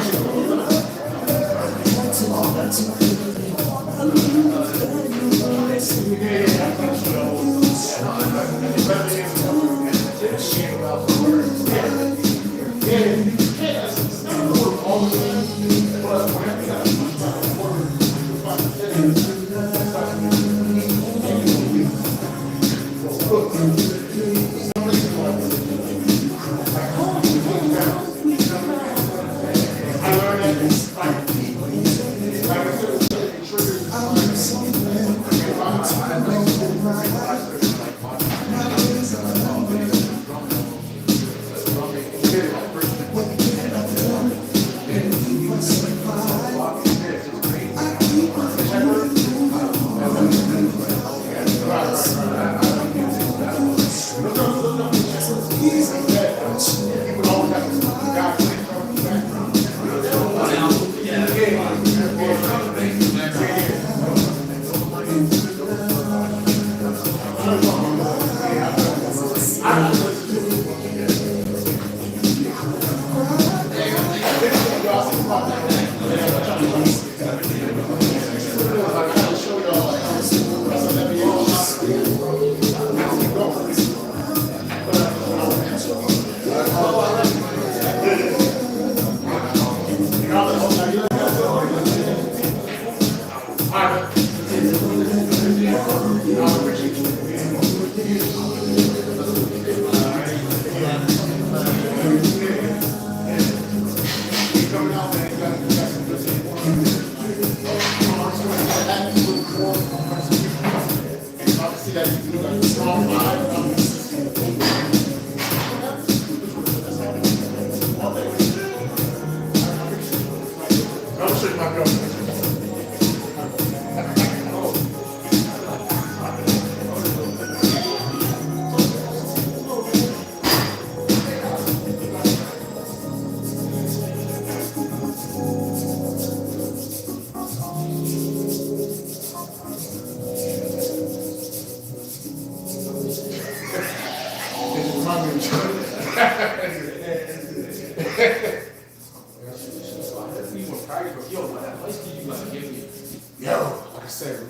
[SPEAKER 1] Yo, like I said,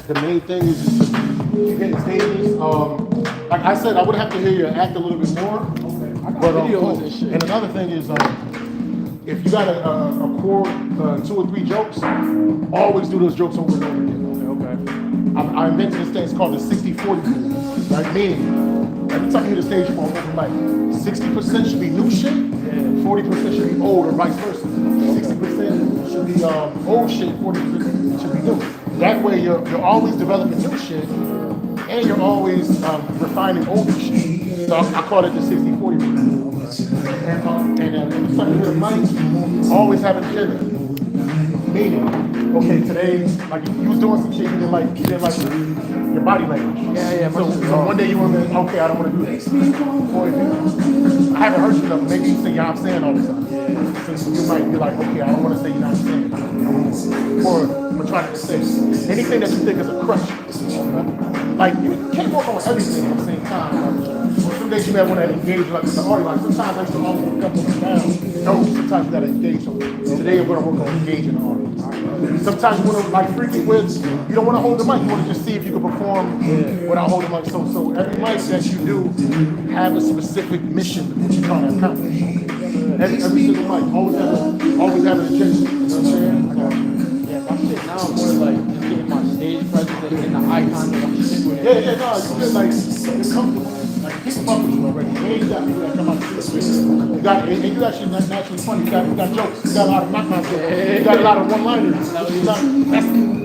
[SPEAKER 1] the main thing is just you getting stages. Like I said, I would have to hear you act a little bit more. But and another thing is, if you got a core 2 or 3 jokes, always do those jokes over and over again. I invented this thing. It's called the 60-40 rule. Right, meaning every time you hit a stage for an open mic, 60% should be new shit, 40% should be old, or vice versa. 60% should be old shit, 40% should be new. That way you're always developing new shit, and you're always refining older shit. So I call it the 60-40 rule. And the time you hit a mic, always have an agenda. Meaning, okay, today, like you was doing some shit, you didn't like your body language. So one day you want to, okay, I don't want to do this. Or if I haven't heard you enough, maybe you say, yeah, I'm saying all the time. So you might be like, okay, I don't want to say you're not saying. Or I'm trying to say anything that you think is a crush. Like, you can't work on everything at the same time. Some days you may want to engage like the audience. Like sometimes I used to always look up and down. No, sometimes you gotta engage them. Today we're gonna work on engaging the audience. Sometimes you wanna like freak it with, you don't wanna hold the mic, you wanna just see if you can perform without holding the mic. So every mic that you do have a specific mission that you trying to accomplish. Every single mic, always have an agenda. You know what I'm saying? I got you.
[SPEAKER 9] Yeah, my shit now I'm more like just getting my stage presence and getting the eye contact. I'm shit with it.
[SPEAKER 1] No, you feel like you're comfortable. Like people fuck with you already. And you got people that come out to see you. And you actually naturally funny. You got jokes. You got a lot of knock-knock jokes. You got a lot of one-liners.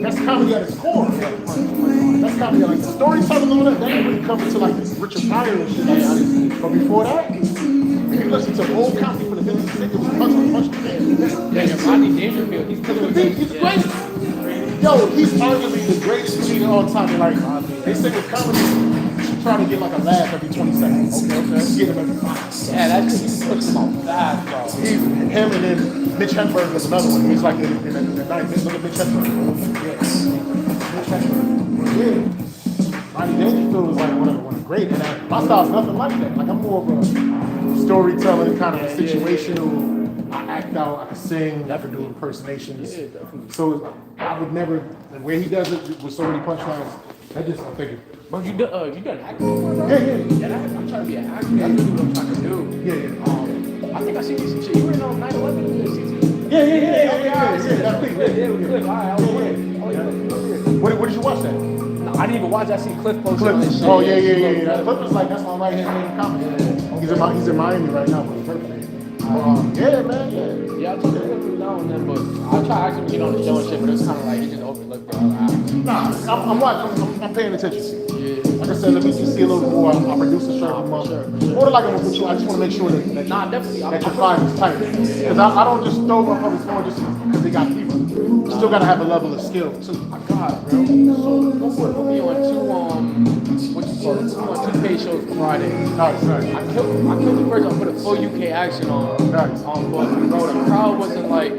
[SPEAKER 1] That's comedy at its core. That's comedy. Like storytelling and all that ain't really coming to like Richard Pryor and shit like that. But before that, if you listen to old comedy for the Billy Sick, it was punch.
[SPEAKER 9] Yeah, your Rodney Dangerfield, he's killing the
[SPEAKER 1] He's great. Yo, he's arguably the greatest comedian of all time. Like they say with comedy, try to get like a laugh every 20 seconds. Okay. Get him every 5.
[SPEAKER 9] Yeah, that's just he puts him on fast, bro.
[SPEAKER 1] He's him, and then Mitch Hedberg is another one. He's like in the 90s. Look at Mitch Hedberg. Yeah. Mitch Hedberg. Yeah. Rodney Dangerfield was like one of the great. And my style's nothing like that. Like I'm more of a storytelling, kind of situational. I act out, I can sing, I can do impersonations.
[SPEAKER 9] Yeah, definitely.
[SPEAKER 1] So I would never, the way he does it with so many punchlines, I'm thinking,
[SPEAKER 9] Bro, you done acting before, bro?
[SPEAKER 1] yeah.
[SPEAKER 9] Yeah, I'm trying to be an actor. That's really what I'm trying to do.
[SPEAKER 1] Yeah.
[SPEAKER 9] I think I seen you some shit. You were in 9/11 in the CT.
[SPEAKER 1] Yeah. That's me.
[SPEAKER 9] Yeah, with Cliff. All right, I was with.
[SPEAKER 1] What did you watch that?
[SPEAKER 9] No, I didn't even watch. I seen Cliff post
[SPEAKER 1] Clip.
[SPEAKER 9] on this shit.
[SPEAKER 1] Oh yeah. Clip is like, that's my right hand man comedy. He's in Miami right now, but he's perfect. Yeah, man.
[SPEAKER 9] Yeah, I told him every now and then, but I try to actually get on the show and shit, but it's kind of like he just overlooked it.
[SPEAKER 1] Nah, I'm watching. I'm paying attention.
[SPEAKER 9] Yeah.
[SPEAKER 1] Like I said, let me just see a little more. I produce a shirt every month. More like I'm with you. I just want to make sure that
[SPEAKER 9] Nah, definitely.
[SPEAKER 1] that your file is tight. Because I don't just throw my public phone just because they got people. You still gotta have a level of skill too.
[SPEAKER 9] I got it, bro. So put me on two two pay shows Friday.
[SPEAKER 1] Nice.
[SPEAKER 9] I killed the first. I put a full UK action on.
[SPEAKER 1] Nice.
[SPEAKER 9] But bro, the crowd wasn't like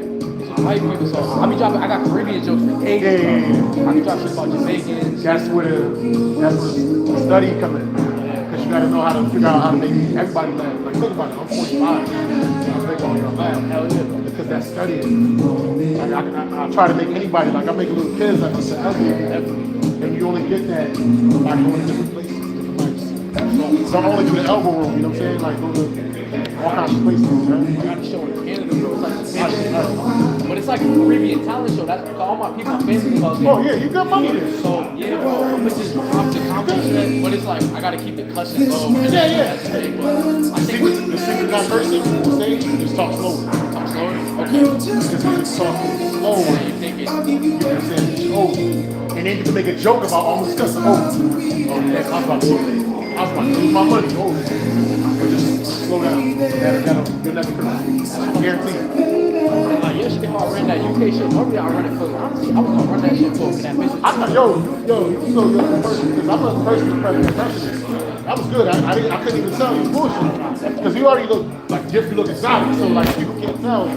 [SPEAKER 9] white people. So I got Caribbean jokes for days.
[SPEAKER 1] Yeah.
[SPEAKER 9] I can drop shit about Jamaicans.
[SPEAKER 1] That's where the study come in. Because you gotta know how to figure out how to make everybody laugh. Like think about it, I'm 45. I think all y'all laugh.
[SPEAKER 9] Hell yeah, bro.
[SPEAKER 1] Because that's studying. Like I try to make anybody, like I make little kids like I said earlier. And you only get that by going to different places, different lives. So don't only do the elbow room, you know what I'm saying? Like go to all kinds of places, man.
[SPEAKER 9] I got a show in Canada, bro. It's like but it's like a Caribbean talent show. That's all my people, my family calls it.
[SPEAKER 1] Oh yeah, you got money there.
[SPEAKER 9] So yeah, bro, I'm just drop the confidence, but it's like I gotta keep the cussing low.
[SPEAKER 1] Yeah.
[SPEAKER 9] But I think
[SPEAKER 1] The singer got person on stage, you just talk slow.
[SPEAKER 9] I'm slower. Okay.
[SPEAKER 1] Because you just talk slow.
[SPEAKER 9] So you think
[SPEAKER 1] You know what I'm saying? Oh. And then you can make a joke about almost cussing. Oh yeah, I was about to lose my money. Oh, but just slow down. You'll never cry. Guaranteed.
[SPEAKER 9] like yesterday if I ran that UK shit, normally I run it for honestly, I was gonna run that shit for that bitch.
[SPEAKER 1] I thought, yo, you so you're the person, because I'm the person who's impressionist. That was good. I couldn't even tell you bullshit. Because you already look like different, you look exotic, so like people can't tell.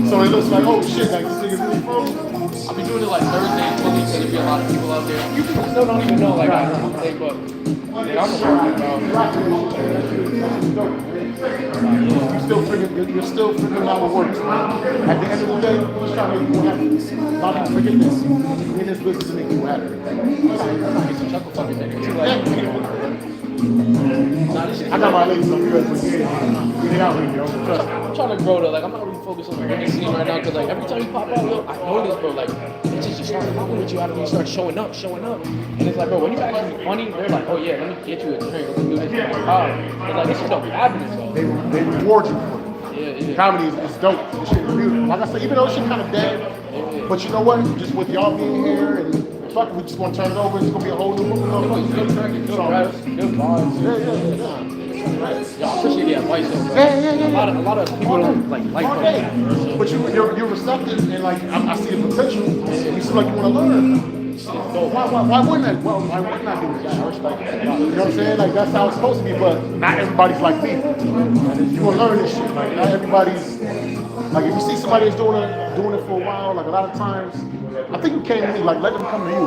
[SPEAKER 1] So it looks like, oh shit, like this nigga's really from.
[SPEAKER 9] I'll be doing it like Thursday and Tuesday, so there'll be a lot of people out there. You people still don't even know, like, I don't think, but yeah, I'm a worker, bro.
[SPEAKER 1] You're still figuring out what works, man. At the end of the day, you're just trying to make people happy. A lot of people forget this. In this business to make people happy.
[SPEAKER 9] It's a chuckle fucking nigga, too, like, nah, this shit is
[SPEAKER 1] I got my ladies on good, but yeah, get out here, yo. Trust me.
[SPEAKER 9] I'm trying to grow though, like I'm not really focused on the scene right now, cause like every time you pop out, yo, I notice, bro, like it's just you start fucking with you after you start showing up, and it's like, bro, when you actually funny, they're like, oh yeah, let me get you a drink, let me do this, it's like this shit don't be happening, so
[SPEAKER 1] They reward you for it.
[SPEAKER 9] yeah.
[SPEAKER 1] Comedy is dope. This shit is beautiful. Like I said, even though this shit kind of dead, but you know what? Just with y'all being here and fuck, we just want to turn it over. It's gonna be a whole new movie.
[SPEAKER 9] Good track, good raps, good vibes.
[SPEAKER 1] Yeah.
[SPEAKER 9] Yo, I appreciate the advice though, bro.
[SPEAKER 1] Yeah.
[SPEAKER 9] A lot of people don't like
[SPEAKER 1] All day. But you're receptive and like I see the potential. And you seem like you want to learn. Why wouldn't I? Well, why wouldn't I do this? I respect it. You know what I'm saying? Like that's how it's supposed to be. But not everybody's like me. You gonna learn this shit. Like not everybody's. Like if you see somebody that's doing it for a while, like a lot of times, I think you came to me like let them come to you.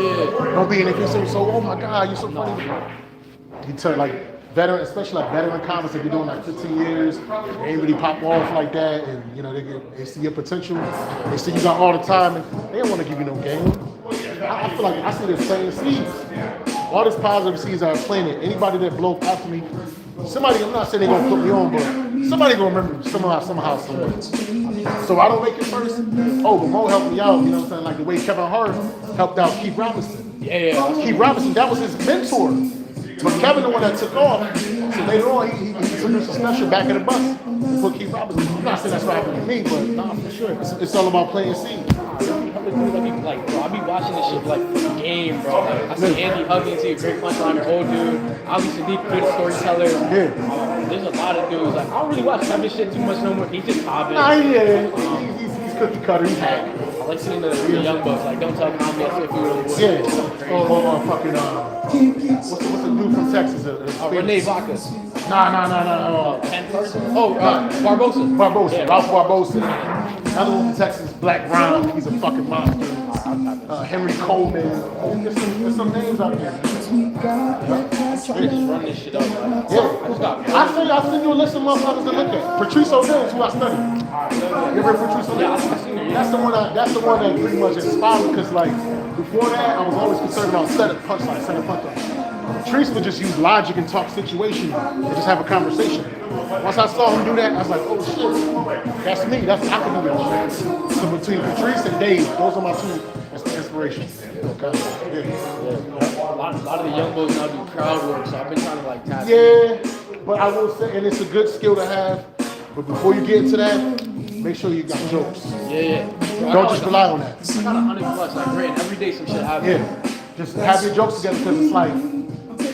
[SPEAKER 9] Yeah.
[SPEAKER 1] Don't be in it so oh my god, you're so funny. You turn like veteran, especially like veteran comics that been doing like 15 years, they ain't really pop off like that, and you know they see your potential, they see you got all the time, and they don't want to give you no game. I feel like I see this same seeds. All this positive seeds are planted. Anybody that blow past me, somebody, I'm not saying they're gonna put me on, but somebody gonna remember me somehow, somewhere. So I don't make it first. Oh, but Mo helped me out, you know what I'm saying? Like the way Kevin Hart helped out Keith Robinson.
[SPEAKER 9] Yeah.
[SPEAKER 1] Keith Robinson, that was his mentor. But Kevin, the one that took off, so later on, he took us a special back of the bus and put Keith Robinson. I'm not saying that's what happened to me, but nah, for sure. It's all about playing scene.
[SPEAKER 9] Like, bro, I be watching this shit like game, bro. Like, I see Andy Huggins, he's a great punchliner, old dude. Ali Sadiq, good storyteller.
[SPEAKER 1] Yeah.
[SPEAKER 9] There's a lot of dudes. Like, I don't really watch Kevin shit too much no more. He's just popping.
[SPEAKER 1] Nah, yeah. He's cookie cutter. He's hack.
[SPEAKER 9] I like seeing the young bucks. Like, don't tell comedy as if you really would.
[SPEAKER 1] Yeah. Fucking what's the dude from Texas?
[SPEAKER 9] Renee Vaca.
[SPEAKER 1] Nah.
[SPEAKER 9] 10 person? Oh, Barbosa.
[SPEAKER 1] Barbosa.
[SPEAKER 9] Yeah.
[SPEAKER 1] Ralph Barbosa. Another one from Texas, Black Brown. He's a fucking monster. Henry Coleman. There's some names out there.
[SPEAKER 9] We're just running this shit up. Like,
[SPEAKER 1] Yeah. I send you a list of motherfuckers to look at. Patrice O'Neal is who I study. You ever heard Patrice O'Neal? That's the one that pretty much inspired me because like before that I was always concerned about setup punchline. Patrice would just use logic and talk situational and just have a conversation. Once I saw him do that, I was like, oh shit, that's me. I can do that shit. So between Patrice and Dave, those are my two inspirations. Okay. Yeah.
[SPEAKER 9] a lot of the young boys now do crowd work, so I've been trying to like tap in.
[SPEAKER 1] Yeah, but I will say, and it's a good skill to have. But before you get into that, make sure you got jokes.
[SPEAKER 9] Yeah.
[SPEAKER 1] Don't just rely on that.
[SPEAKER 9] I got 100 plus. Like, granted, every day some shit happens.
[SPEAKER 1] Yeah, just have your jokes together because it's like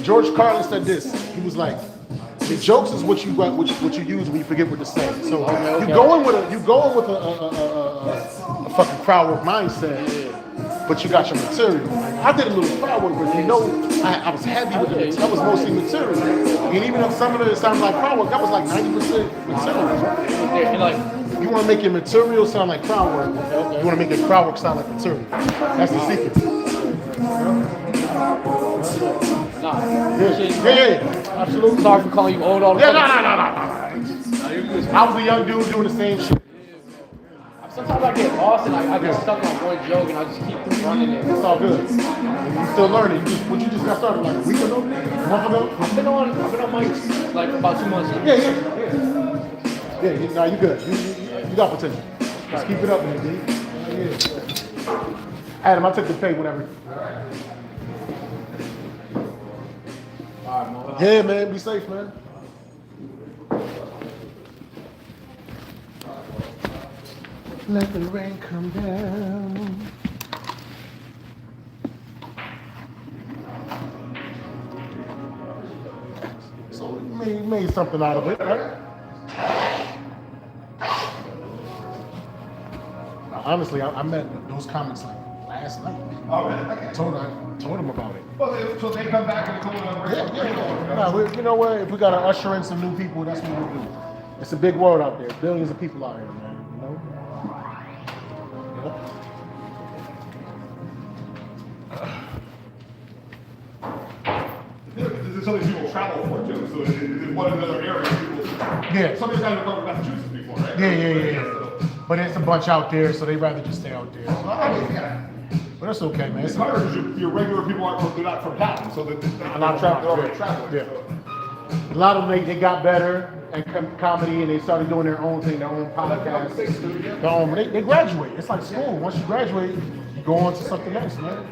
[SPEAKER 1] George Carlin said this. He was like, the jokes is what you got, what you use when you forget what to say. So
[SPEAKER 9] Okay.
[SPEAKER 1] you going with a fucking crowd work mindset, but you got your material. I did a little crowd work, but I was heavy with it. That was mostly material. And even if some of it sounded like crowd work, that was like 90% material.
[SPEAKER 9] And like,
[SPEAKER 1] You want to make your material sound like crowd work. You want to make your crowd work sound like material. That's the secret.
[SPEAKER 9] nah.
[SPEAKER 1] Yeah, absolutely.
[SPEAKER 9] Sorry for calling you old all the
[SPEAKER 1] Yeah,
[SPEAKER 9] time.
[SPEAKER 1] no. I was a young dude doing the same shit.
[SPEAKER 9] Sometimes I get lost and I get stuck on one joke and I just keep running it.
[SPEAKER 1] It's all good. You still learning. You just got started like a week ago, a month ago.
[SPEAKER 9] I've been on mics like about 2 months.
[SPEAKER 1] Yeah, you good. You got potential. Just keep it up, man, dude. Yeah. Adam, I'll take the pay whenever. Yeah, man, be safe, man. Let the rain come down. So we made something out of it, right? Now, honestly, I met those comics like last night.
[SPEAKER 10] Oh, really?
[SPEAKER 1] I told them about it.
[SPEAKER 10] Well, so they come back and come on.
[SPEAKER 1] Yeah. Nah, you know what? If we gotta usher in some new people, that's what we'll do. It's a big world out there. Billions of people out here, man. You know?
[SPEAKER 10] This is something people travel for too. So it's one of the other areas people.
[SPEAKER 1] Yeah.
[SPEAKER 10] Some of these guys have gone to Massachusetts before, right?
[SPEAKER 1] Yeah. But it's a bunch out there, so they'd rather just stay out there. So, but that's okay, man.
[SPEAKER 10] It's harder because your regular people aren't they're not from town, so they're not traveling. They're already traveling.
[SPEAKER 1] Yeah.
[SPEAKER 10] So.
[SPEAKER 1] A lot of them, they got better at comedy and they started doing their own thing, their own podcast. They graduate. It's like school. Once you graduate, you go on to something else, man.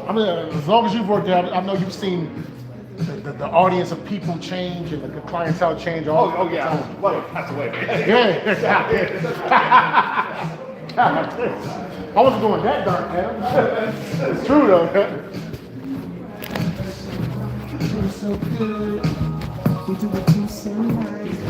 [SPEAKER 1] I mean, as long as you've worked there, I know you've seen the audience of people change and the clientele change all the
[SPEAKER 10] yeah.
[SPEAKER 1] time.
[SPEAKER 10] Well, passed away.
[SPEAKER 1] I wasn't going that dark, man. It's true, though. You're so good. We do it to sunrise.